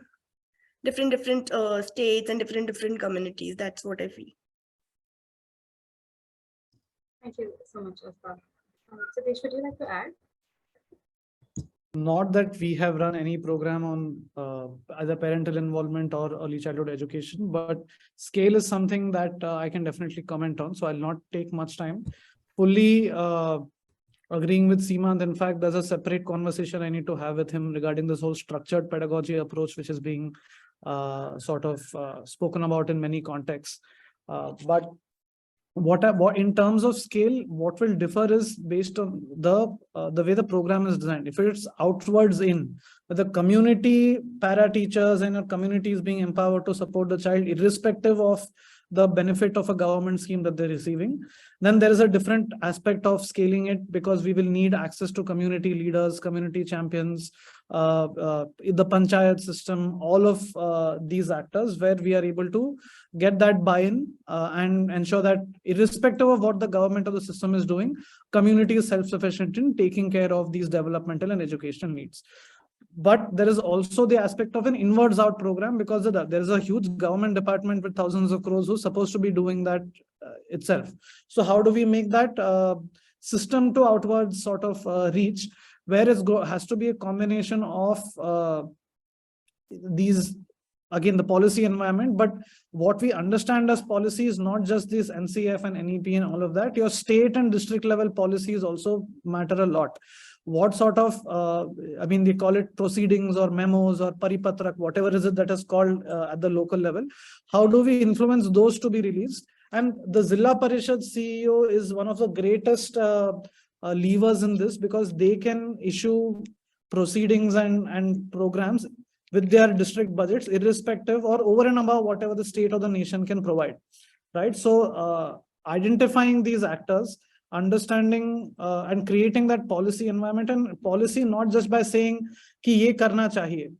different states and different communities. That's what I feel. Thank you so much, Astha. Siddesh, would you like to add? not that we have run any program on either parental involvement or early childhood education, but scale is something that I can definitely comment on. So I'll not take much time. Fully agreeing with Seemant. In fact, there's a separate conversation I need to have with him regarding this whole structured pedagogy approach, which is being spoken about in many contexts. But what in terms of scale, what will differ is based on the way the program is designed. If it's outwards in, with the community para teachers and your community is being empowered to support the child, irrespective of the benefit of a government scheme that they're receiving, then there is a different aspect of scaling it, because we will need access to community leaders, community champions, the panchayat system, all of these actors, where we are able to get that buy-in and ensure that irrespective of what the government or the system is doing, community is self-sufficient in taking care of these developmental and educational needs. But there is also the aspect of an inwards out program, because there is a huge government department with thousands of crores who's supposed to be doing that itself. So how do we make that system to outwards sort of reach, where it has to be a combination of these, again, the policy environment, but what we understand as policy is not just this NCF and NEP and all of that. Your state and district level policies also matter a lot. What sort of, they call it proceedings or memos or paripatrak, whatever is it that is called at the local level. How do we influence those to be released? And the Zilla Parishad CEO is one of the greatest levers in this, because they can issue proceedings and programs with their district budgets, irrespective or over and above whatever the state or the nation can provide, right? So identifying these actors, understanding and creating that policy environment, and policy not just by saying ki ye karna chahiye.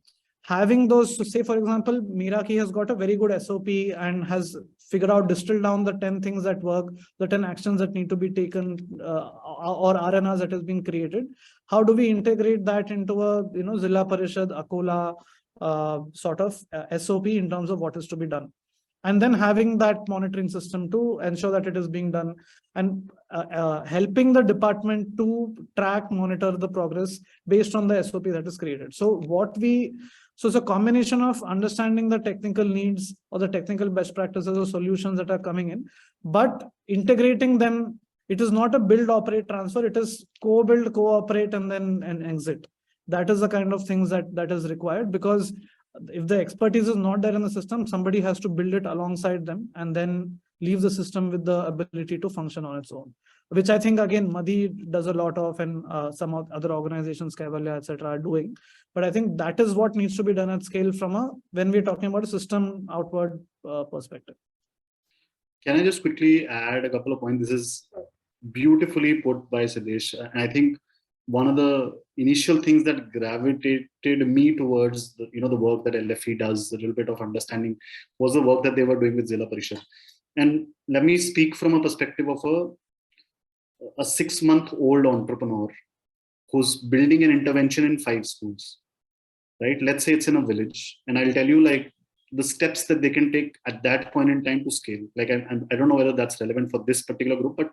Having those, say for example, Meraki has got a very good SOP and has figured out, distilled down the 10 things that work, the 10 actions that need to be taken, or RNRs that has been created. How do we integrate that into a Zilla Parishad, Akola sort of SOP in terms of what is to be done? And then having that monitoring system to ensure that it is being done, and helping the department to track, monitor the progress based on the SOP that is created. So it's a combination of understanding the technical needs or the technical best practices or solutions that are coming in, but integrating them. It is not a build, operate, transfer. It is co-build, cooperate, and then exit. That is the kind of things that is required, because if the expertise is not there in the system, somebody has to build it alongside them and then leave the system with the ability to function on its own, which I think, again, Madhi does a lot of, and some other organizations, Kaivalya, etc., are doing. But I think that is what needs to be done at scale when we're talking about a system outward perspective. Can I just quickly add a couple of points? This is beautifully put by Siddesh. And I think one of the initial things that gravitated me towards the work that LFE does, a little bit of understanding, was the work that they were doing with Zilla Parishad. And let me speak from a perspective of a 6-month-old entrepreneur who's building an intervention in 5 schools, right? Let's say it's in a village, and I'll tell you the steps that they can take at that point in time to scale. I don't know whether that's relevant for this particular group, but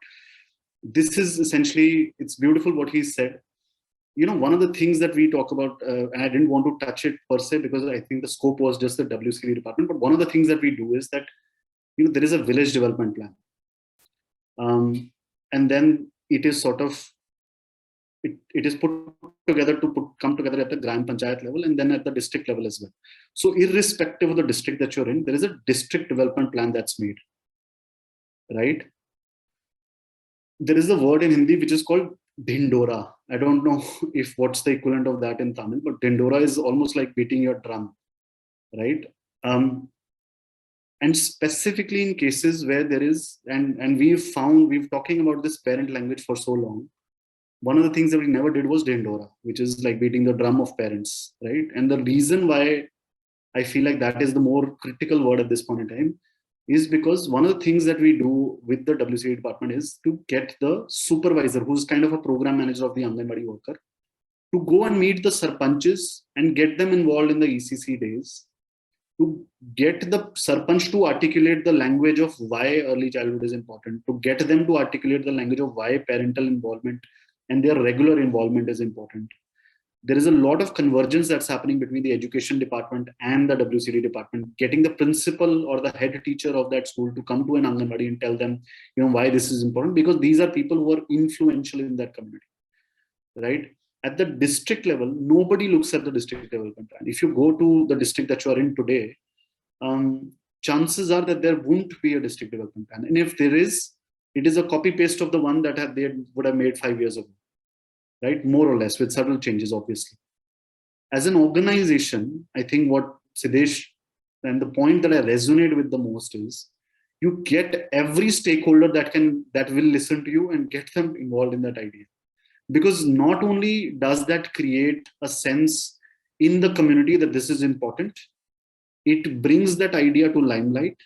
this is essentially, it's beautiful what he said. One of the things that we talk about, and I didn't want to touch it per se because I think the scope was just the WCD department, but one of the things that we do is that, there is a village development plan. And then it is sort of, it is put together to come together at the Gram Panchayat level and then at the district level as well. So irrespective of the district that you're in, there is a district development plan that's made, right? There is a word in Hindi which is called Dhindora. I don't know if what's the equivalent of that in Tamil, but Dhindora is almost like beating your drum, right? And specifically in cases where there is, and we've talking about this parent language for so long. One of the things that we never did was Dhindora, which is like beating the drum of parents, right? And the reason why I feel like that is the more critical word at this point in time is because one of the things that we do with the WCD department is to get the supervisor, who's kind of a program manager of the Anganwadi worker, to go and meet the sarpanches and get them involved in the ECC days, to get the sarpanch to articulate the language of why early childhood is important, to get them to articulate the language of why parental involvement and their regular involvement is important. there is a lot of convergence that's happening between the education department and the WCD department, getting the principal or the head teacher of that school to come to an Anganwadi and tell them, why this is important, because these are people who are influential in that community, right? At the district level, nobody looks at the district development plan. If you go to the district that you are in today, chances are that there won't be a district development plan. And if there is, it is a copy paste of the one that they would have made 5 years ago, right? More or less, with several changes, obviously. As an organization, I think what Siddesh, and the point that I resonate with the most is, you get every stakeholder that will listen to you and get them involved in that idea. Because not only does that create a sense in the community that this is important, it brings that idea to limelight.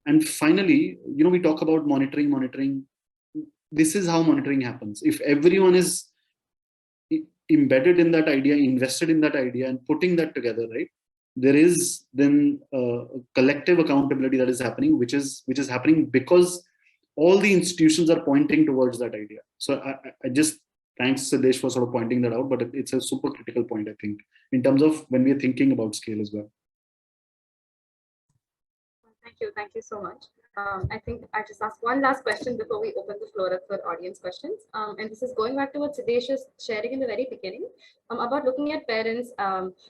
And finally, we talk about monitoring. This is how monitoring happens. If everyone is embedded in that idea, invested in that idea, and putting that together, right, there is then collective accountability that is happening, which is happening because all the institutions are pointing towards that idea. So I just thanks Siddesh for sort of pointing that out, but it's a super critical point, I think, in terms of when we're thinking about scale as well. Thank you so much. I think I just ask one last question before we open the floor up for audience questions. And this is going back to what Siddesh was sharing in the very beginning about looking at parents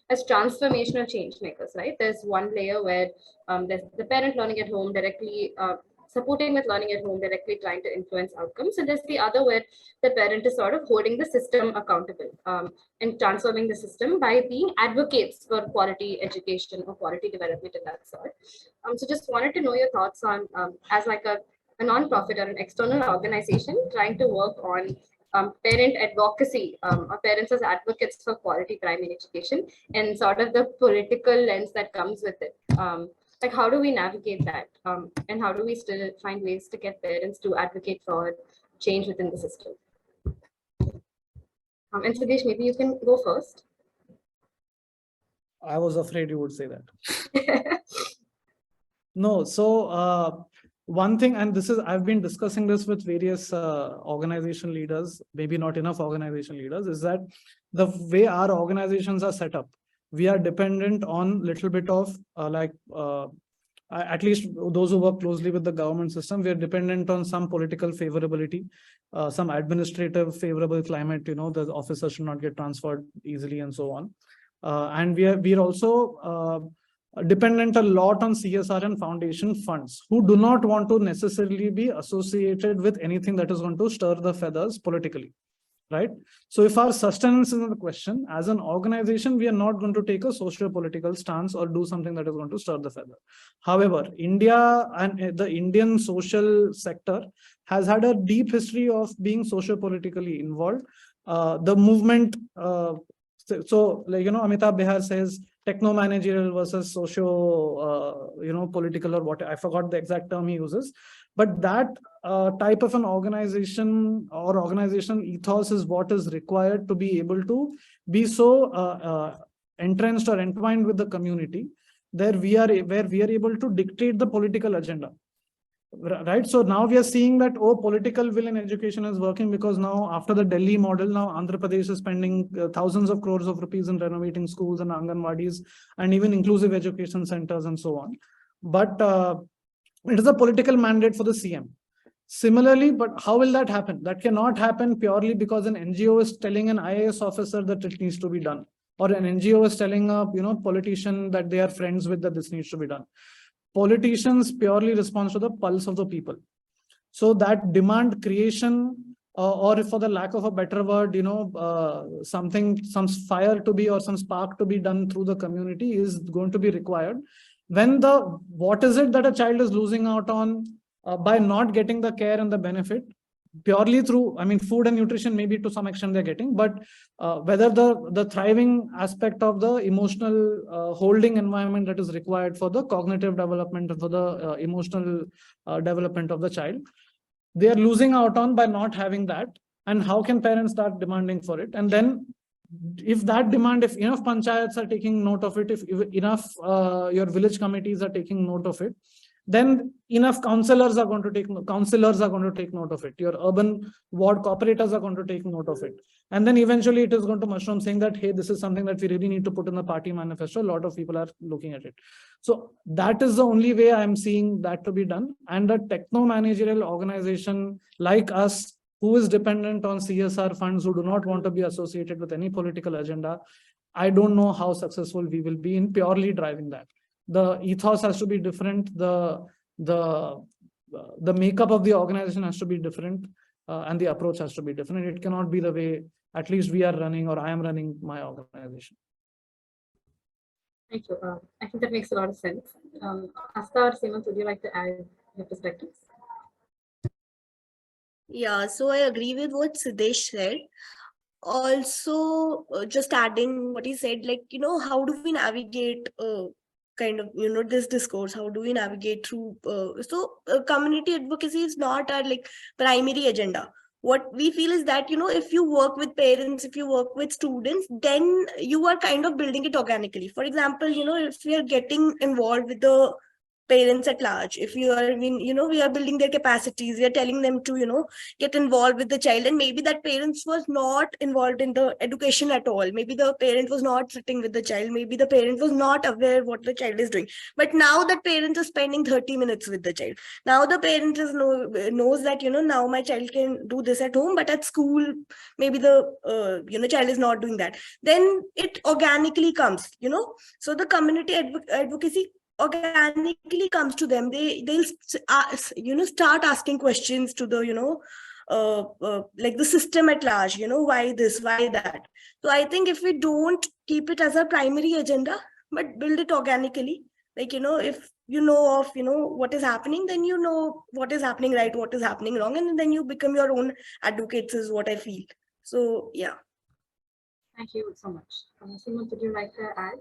as transformational change makers, right? There's one layer where there's the parent learning at home directly supporting with learning at home, directly trying to influence outcomes. And there's the other where the parent is sort of holding the system accountable and transforming the system by being advocates for quality education or quality development in that sort. So just wanted to know your thoughts on, as like a non-profit or an external organization trying to work on parent advocacy or parents as advocates for quality primary education and sort of the political lens that comes with it. Like, how do we navigate that? And how do we still find ways to get parents to advocate for change within the system? And Siddesh, maybe you can go first. I was afraid you would say that. No, so one thing, and this is, I've been discussing this with various organization leaders, maybe not enough organization leaders, is that the way our organizations are set up, we are dependent on little bit of at least those who work closely with the government system, we are dependent on some political favorability, some administrative favorable climate, the officers should not get transferred easily and so on. And we are also dependent a lot on CSR and foundation funds who do not want to necessarily be associated with anything that is going to stir the feathers politically. Right. So if our sustenance is in the question, as an organization, we are not going to take a socio-political stance or do something that is going to stir the feather. However, India and the Indian social sector has had a deep history of being socio-politically involved. The movement, so like, Amitabh Bihar says techno-managerial versus socio, political or what, I forgot the exact term he uses. But that type of an organization or organizational ethos is what is required to be able to be so entrenched or entwined with the community, where we are able to dictate the political agenda. Right. So now we are seeing that, political will in education is working because now after the Delhi model, now Andhra Pradesh is spending thousands of crores of rupees in renovating schools and Anganwadis and even inclusive education centers and so on. But it is a political mandate for the CM. Similarly, but how will that happen? That cannot happen purely because an NGO is telling an IAS officer that it needs to be done, or an NGO is telling a politician that they are friends with that this needs to be done. Politicians purely respond to the pulse of the people. So that demand creation, or for the lack of a better word, some fire to be or some spark to be done through the community is going to be required. When what is it that a child is losing out on by not getting the care and the benefit purely through, food and nutrition, maybe to some extent they're getting, but whether the thriving aspect of the emotional holding environment that is required for the cognitive development, for the emotional development of the child, they are losing out on by not having that. And how can parents start demanding for it? And then if that demand, if enough panchayats are taking note of it, if enough your village committees are taking note of it, then enough counselors are going to take note of it. Your urban ward cooperators are going to take note of it. And then eventually it is going to mushroom, saying that, hey, this is something that we really need to put in the party manifesto. A lot of people are looking at it. So that is the only way I'm seeing that to be done. And a techno-managerial organization like us, who is dependent on CSR funds, who do not want to be associated with any political agenda, I don't know how successful we will be in purely driving that. The ethos has to be different. The makeup of the organization has to be different, and the approach has to be different. It cannot be the way at least we are running, or I am running my organization. Thank you. I think that makes a lot of sense. Astha or Seemant, would you like to add your perspectives? Yeah, so I agree with what Siddesh said. Also, just adding what he said, like, how do we navigate kind of, this discourse? How do we navigate through? Community advocacy is not our like primary agenda. What we feel is that, if you work with parents, if you work with students, then you are kind of building it organically. For example, if we are getting involved with the parents at large, if you are we are building their capacities, we are telling them to get involved with the child, and maybe that parents was not involved in the education at all, maybe the parent was not sitting with the child, maybe the parent was not aware what the child is doing, but now that parent is spending 30 minutes with the child. Now the parent knows that now my child can do this at home, but at school maybe the child is not doing that. Then it organically comes, so the community advocacy organically comes to them. They'll start asking questions to the like the system at large, why this, why that. So I think if we don't keep it as a primary agenda but build it organically, like if of what is happening, then what is happening right, what is happening wrong, and then you become your own advocates, is what I feel. So yeah. Thank you so much. Seemant, would you like to add?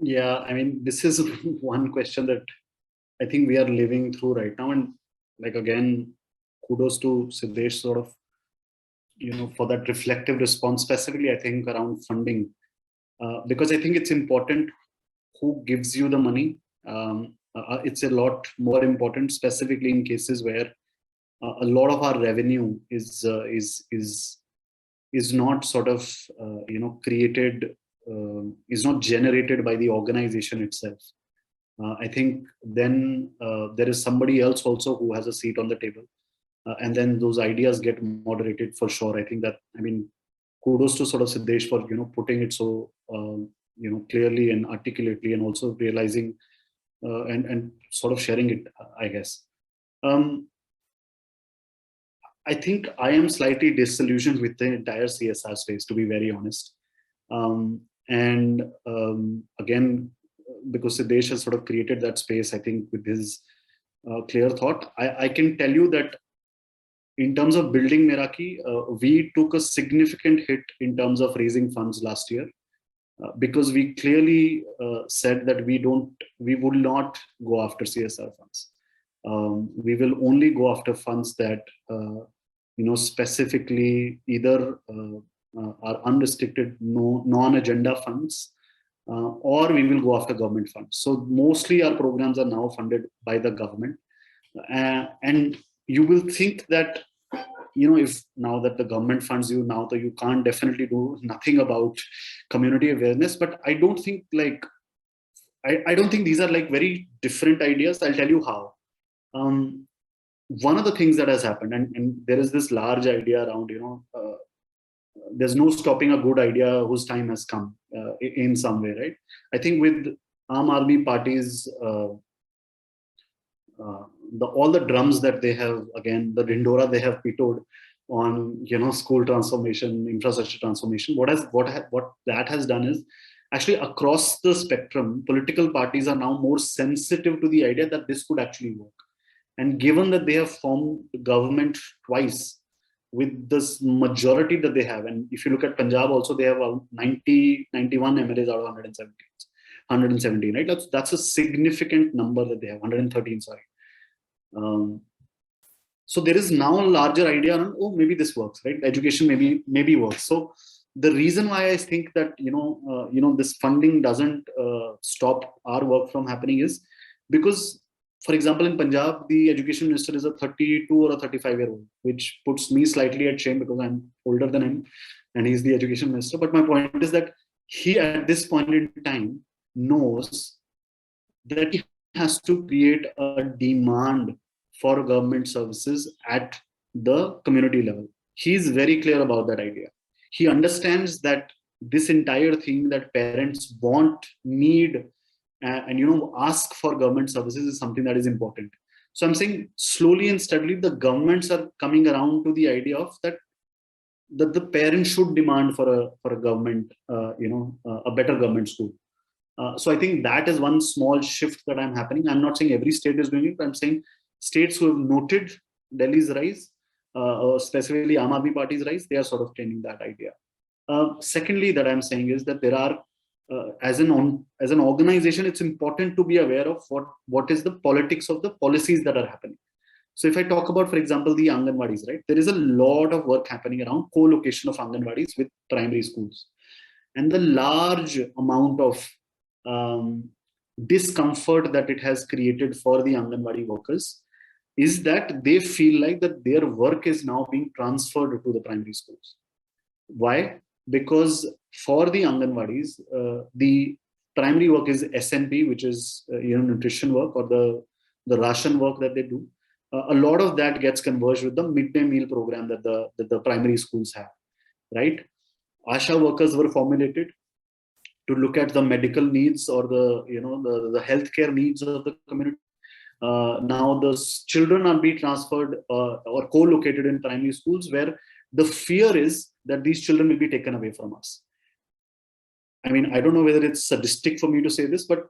Yeah, I mean, this is one question that I think we are living through right now. And like, again, kudos to Siddesh sort of, for that reflective response, specifically, I think, around funding. Because I think it's important who gives you the money. It's a lot more important, specifically in cases where a lot of our revenue is not sort of, created, is not generated by the organization itself. I think then there is somebody else also who has a seat on the table, and then those ideas get moderated for sure. I think that, I mean, kudos to sort of Siddesh for putting it so clearly and articulately, and also realizing and sort of sharing it, I guess. I think I am slightly disillusioned with the entire CSR space, to be very honest. Again, because Siddesh has sort of created that space, I think, with his clear thought, I can tell you that in terms of building Meraki, we took a significant hit in terms of raising funds last year, because we clearly said that we would not go after CSR funds. We will only go after funds that specifically either are unrestricted, non-agenda funds, or we will go after government funds. So mostly our programs are now funded by the government, and you will think that if now that the government funds you, now that you can't definitely do nothing about community awareness. But I don't think I don't think these are like very different ideas. I'll tell you how. One of the things that has happened, and there is this large idea around, there's no stopping a good idea whose time has come in some way, right? I think with Aam Aadmi Party's all the drums that they have, again, the Dindora they have vetoed on, school transformation, infrastructure transformation. What that has done is, actually across the spectrum, political parties are now more sensitive to the idea that this could actually work. And given that they have formed government twice with this majority that they have, and if you look at Punjab also, they have 91 MLAs out of 117, right? That's a significant number that they have, 113, sorry. So there is now a larger idea on, oh, maybe this works, right? Education maybe works. So the reason why I think that this funding doesn't stop our work from happening is because, for example, in Punjab, the education minister is a 32 or a 35-year-old, which puts me slightly at shame because I'm older than him and he's the education minister. But my point is that he, at this point in time, knows that he has to create a demand for government services at the community level. He's very clear about that idea. He understands that this entire thing that parents want, need, and ask for government services is something that is important. So I'm saying slowly and steadily the governments are coming around to the idea of that the parents should demand for a government, a better government school. So I think that is one small shift that I'm happening. I'm not saying every state is doing it, but I'm saying states who have noted Delhi's rise, or specifically Aam Aadmi Party's rise, they are sort of changing that idea. Secondly, that I'm saying is that there are, as an organization, it's important to be aware of what is the politics of the policies that are happening. So if I talk about, for example, the Anganwadis, right, there is a lot of work happening around co-location of Anganwadis with primary schools. And the large amount of discomfort that it has created for the Anganwadi workers is that they feel like that their work is now being transferred to the primary schools. Why? Because for the Anganwadis, the primary work is SNP, which is nutrition work, or the ration work that they do. A lot of that gets converged with the midday meal program that the primary schools have, right? Asha workers were formulated to look at the medical needs or the healthcare needs of the community. Now the children are being transferred or co-located in primary schools, where the fear is that these children will be taken away from us. I mean, I don't know whether it's sadistic for me to say this, but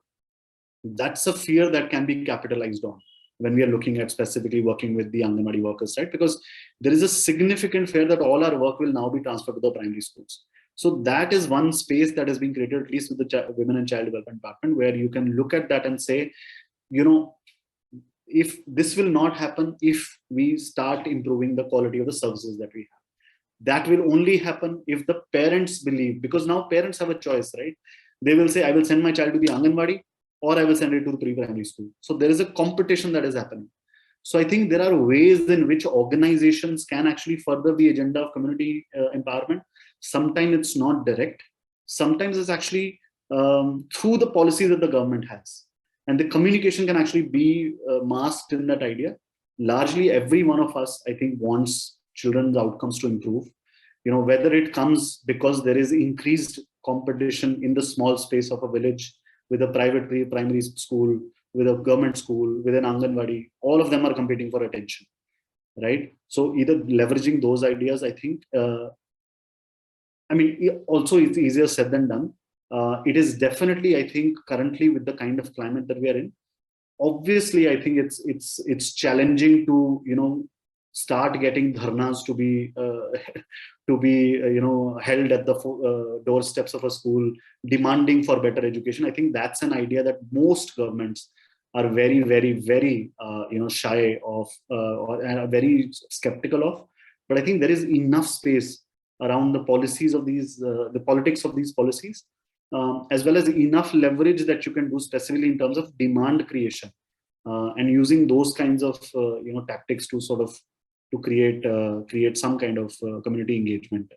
that's a fear that can be capitalized on when we are looking at specifically working with the Anganwadi workers, right? Because there is a significant fear that all our work will now be transferred to the primary schools. So that is one space that has been created, at least with the Women and Child Development Department, where you can look at that and say, if this will not happen if we start improving the quality of the services that we have. That will only happen if the parents believe, because now parents have a choice, right? They will say, I will send my child to the Anganwadi, or I will send it to the pre-primary school. So there is a competition that is happening. So I think there are ways in which organizations can actually further the agenda of community empowerment. Sometimes it's not direct. Sometimes it's actually through the policies that the government has. And the communication can actually be masked in that idea. Largely, every one of us, I think, wants children's outcomes to improve. Whether it comes because there is increased competition in the small space of a village with a private primary school, with a government school, with an Anganwadi, all of them are competing for attention, right? So either leveraging those ideas, I think, also it's easier said than done. It is definitely, I think, currently with the kind of climate that we are in, obviously, I think it's challenging to, start getting dharnas to be held at the doorsteps of a school, demanding for better education. I think that's an idea that most governments are very, very, very shy of and are very skeptical of. But I think there is enough space around the policies of these, the politics of these policies, as well as enough leverage that you can do specifically in terms of demand creation, and using those kinds of tactics to sort of to create some kind of community engagement.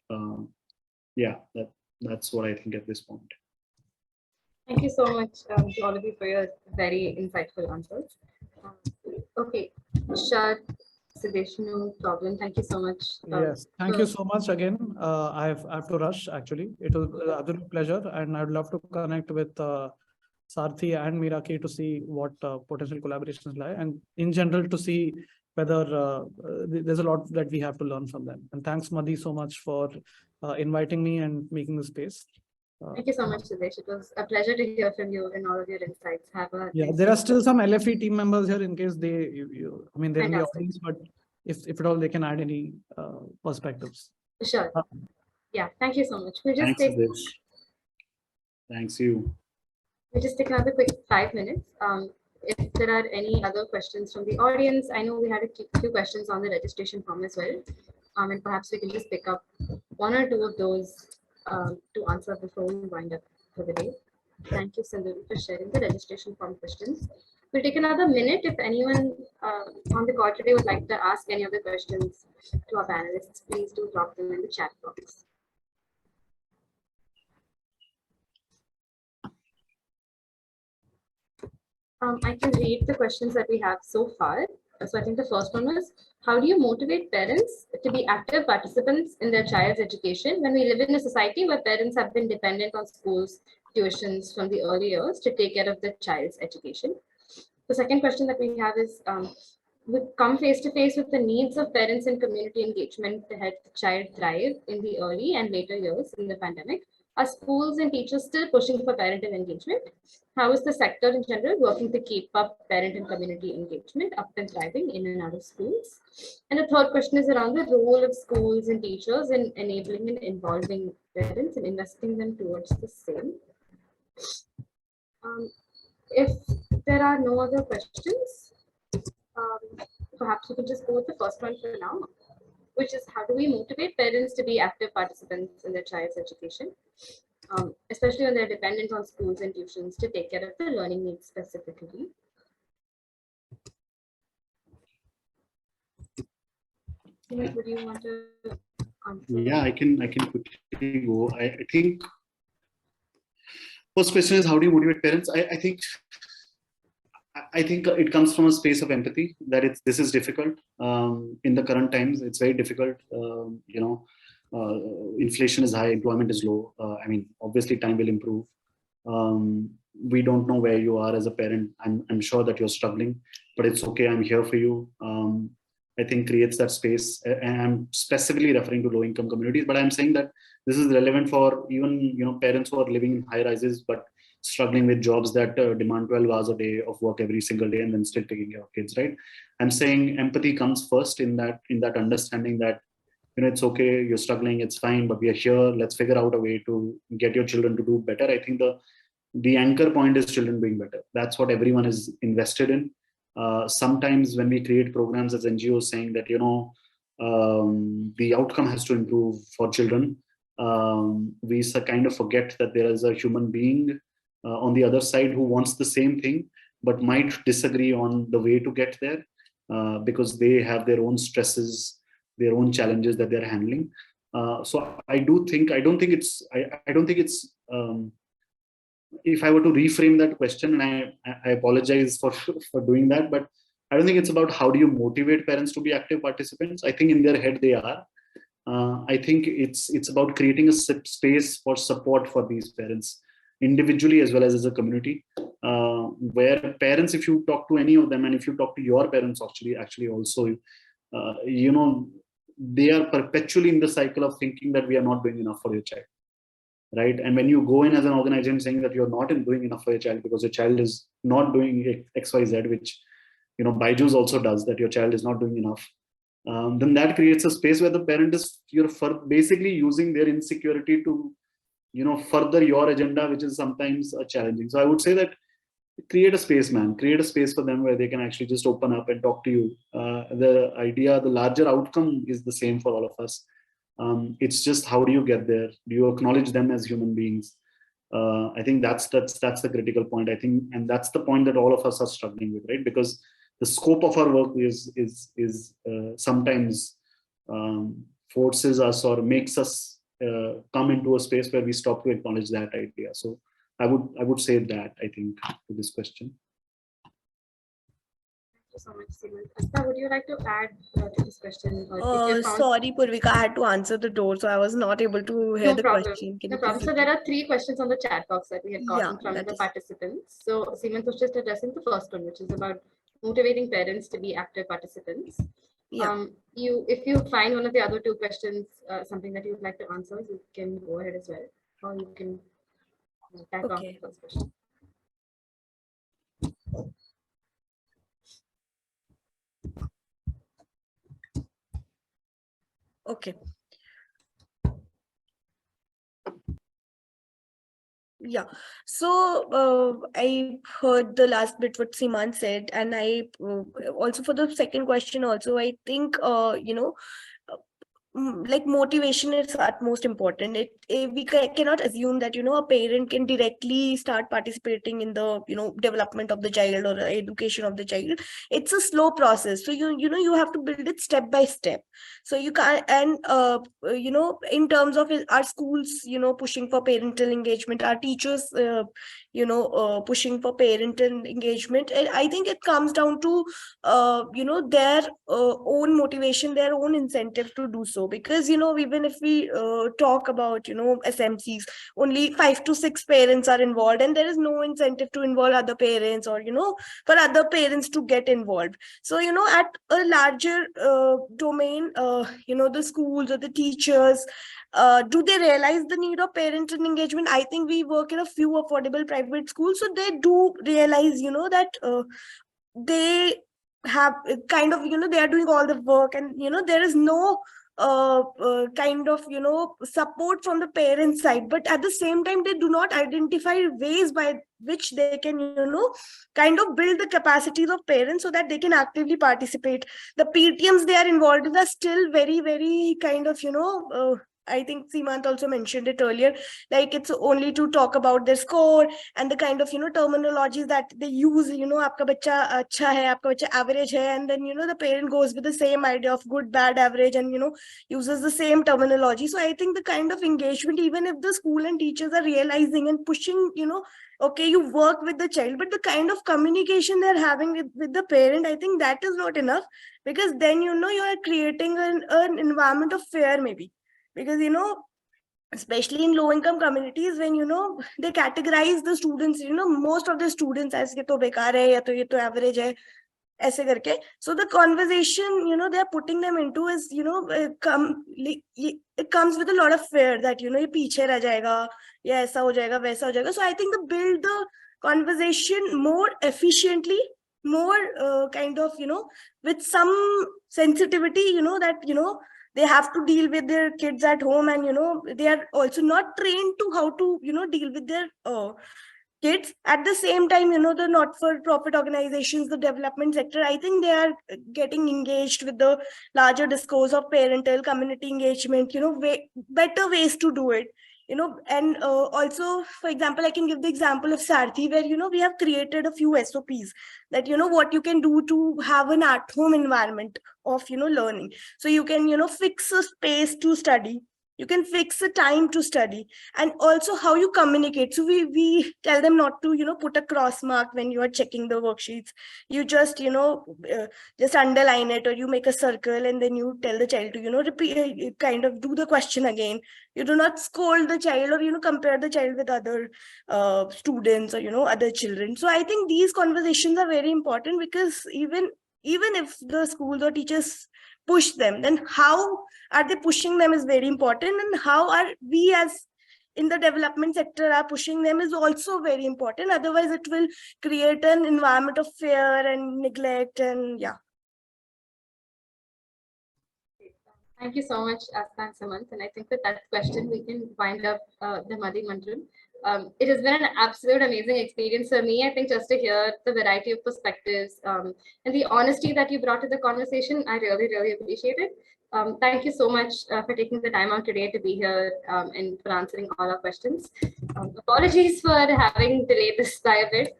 That's what I think at this point. Thank you so much to all of you for your very insightful answers. Okay, Shad, Siddesh, no problem. Thank you so much. Yes, thank you so much again. I have to rush, actually. It was an absolute pleasure, and I'd love to connect with Saarthi and Meraki to see what potential collaborations lie, and in general to see whether there's a lot that we have to learn from them. And thanks, Madhi, so much for inviting me and making the space. Thank you so much, Siddesh. It was a pleasure to hear from you and all of your insights. There are still some LFE team members here in case they're in the audience, but if at all they can add any perspectives. Sure. Yeah, thank you so much. Thanks, Siddesh. Thanks you. We'll just take another quick 5 minutes. If there are any other questions from the audience, I know we had a few questions on the registration form as well. And perhaps we can just pick up 1 or 2 of those to answer before we wind up for the day. Thank you, Sindhu, for sharing the registration form questions. We'll take another minute if anyone on the call today would like to ask any other questions to our panelists. Please do drop them in the chat box. I can read the questions that we have so far. So I think the first one was, how do you motivate parents to be active participants in their child's education when we live in a society where parents have been dependent on schools, tuitions from the early years to take care of their child's education? The second question that we have is, we come face to face with the needs of parents and community engagement to help the child thrive in the early and later years in the pandemic. Are schools and teachers still pushing for parental engagement? How is the sector in general working to keep up parent and community engagement up and thriving in and out of schools? And the third question is around the role of schools and teachers in enabling and involving parents and investing them towards the same. If there are no other questions, perhaps we can just go with the first one for now, which is, how do we motivate parents to be active participants in their child's education, especially when they're dependent on schools and tuitions to take care of their learning needs specifically? Would you want to answer? Yeah, I can quickly go. I think first question is, how do you motivate parents? I think it comes from a space of empathy that this is difficult in the current times. It's very difficult. Inflation is high, employment is low. I mean, obviously time will improve. We don't know where you are as a parent. I'm sure that you're struggling, but it's okay. I'm here for you. I think creates that space. And I'm specifically referring to low-income communities, but I'm saying that this is relevant for even parents who are living in high rises, but struggling with jobs that demand 12 hours a day of work every single day and then still taking care of kids, right? I'm saying empathy comes first in that understanding that, it's okay, you're struggling, it's fine, but we are here. Let's figure out a way to get your children to do better. I think the anchor point is children doing better. That's what everyone is invested in. Sometimes when we create programs as NGOs saying that, the outcome has to improve for children, we kind of forget that there is a human being on the other side who wants the same thing, but might disagree on the way to get there because they have their own stresses, their own challenges that they're handling. So I don't think it's, if I were to reframe that question, and I apologize for doing that, but I don't think it's about how do you motivate parents to be active participants. I think in their head they are. I think it's about creating a space for support for these parents, individually as well as a community, where parents, if you talk to any of them, and if you talk to your parents actually also, they are perpetually in the cycle of thinking that we are not doing enough for your child, right? And when you go in as an organization saying that you're not doing enough for your child because your child is not doing XYZ, which Byju's also does, that your child is not doing enough, then that creates a space where the parent is basically using their insecurity to further your agenda, which is sometimes challenging. So I would say that create a space, create a space for them where they can actually just open up and talk to you. The larger outcome is the same for all of us. It's just, how do you get there? Do you acknowledge them as human beings? I think that's the critical point, I think, and that's the point that all of us are struggling with, right? Because the scope of our work is sometimes forces us or makes us come into a space where we stop to acknowledge that idea. So I would say that, I think, to this question. Thank you so much, Seemant. Astha, would you like to add to this question? Sorry, Purvika, I had to answer the door, so I was not able to hear the question. No problem. So there are 3 questions on the chat box that we had gotten from the participants. So Seemant was just addressing the first one, which is about motivating parents to be active participants. Yeah. If you find one of the other 2 questions something that you would like to answer, you can go ahead as well, or you can tag on the first question. Okay. Yeah, so I heard the last bit what Seemant said, and I also, for the second question also, I think like motivation is utmost important. We cannot assume that, a parent can directly start participating in the, development of the child or education of the child. It's a slow process. So, you have to build it step by step. So you can't, and, in terms of our schools, pushing for parental engagement, our teachers, pushing for parental engagement. And I think it comes down to, their own motivation, their own incentive to do so. Because, even if we talk about, SMCs, only 5 to 6 parents are involved, and there is no incentive to involve other parents, or, for other parents to get involved. So, at a larger domain, the schools or the teachers, do they realize the need of parental engagement? I think we work in a few affordable private schools, so they do realize, that they have kind of, they are doing all the work, and, there is no kind of, support from the parent side. But at the same time, they do not identify ways by which they can, kind of build the capacities of parents so that they can actively participate. The PTMs they are involved in are still very, very kind of, I think Seemant also mentioned it earlier, like it's only to talk about their score and the kind of, terminologies that they use, aapka bacha acha hai, aapka bacha average hai, and then, the parent goes with the same idea of good, bad, average, and, uses the same terminology. So I think the kind of engagement, even if the school and teachers are realizing and pushing, okay, you work with the child, but the kind of communication they're having with the parent, I think that is not enough. Because then, you are creating an environment of fear, maybe. Because, especially in low income communities, when, they categorize the students, most of the students as ye to bekar hai, ya to ye to average hai, aise karke. So the conversation, they're putting them into is, it comes with a lot of fear that, ye piche reh jayega, ya aisa ho jayega, waisa ho jayega. So I think to build the conversation more efficiently, more kind of, with some sensitivity, that, they have to deal with their kids at home, and, they are also not trained to how to, deal with their kids. At the same time, the not-for-profit organizations, the development sector, I think they are getting engaged with the larger discourse of parental community engagement, better ways to do it. And also, for example, I can give the example of Saarthi, where, we have created a few SOPs that, what you can do to have an at-home environment of, learning. So you can, fix a space to study. You can fix a time to study, and also how you communicate. So we tell them not to, put a cross mark when you are checking the worksheets. You just, just underline it, or you make a circle, and then you tell the child to, repeat, kind of do the question again. You do not scold the child, or, compare the child with other students, or, other children. So I think these conversations are very important, because even if the schools or teachers push them, then how are they pushing them is very important, and how are we as in the development sector are pushing them is also very important. Otherwise it will create an environment of fear and neglect, and yeah. Thank you so much, Astha and Seemant. And I think with that question, we can wind up the Madhi Mandram. It has been an absolute amazing experience for me. I think just to hear the variety of perspectives and the honesty that you brought to the conversation, I really, really appreciate it. Thank you so much for taking the time out today to be here and for answering all our questions. Apologies for having delayed this by a bit,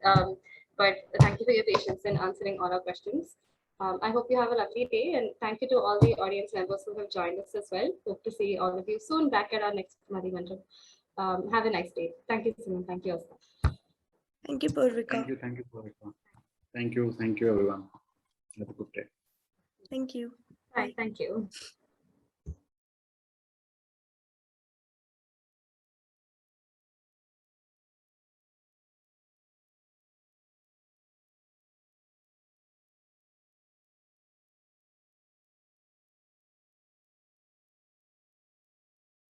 but thank you for your patience in answering all our questions. I hope you have a lovely day, and thank you to all the audience members who have joined us as well. Hope to see all of you soon back at our next Madhi Mandram. Have a nice day. Thank you, Seemant. Thank you, Astha. Thank you, Purvika. Thank you, Purvika. Thank you, everyone. Have a good day. Thank you. Bye. Thank you.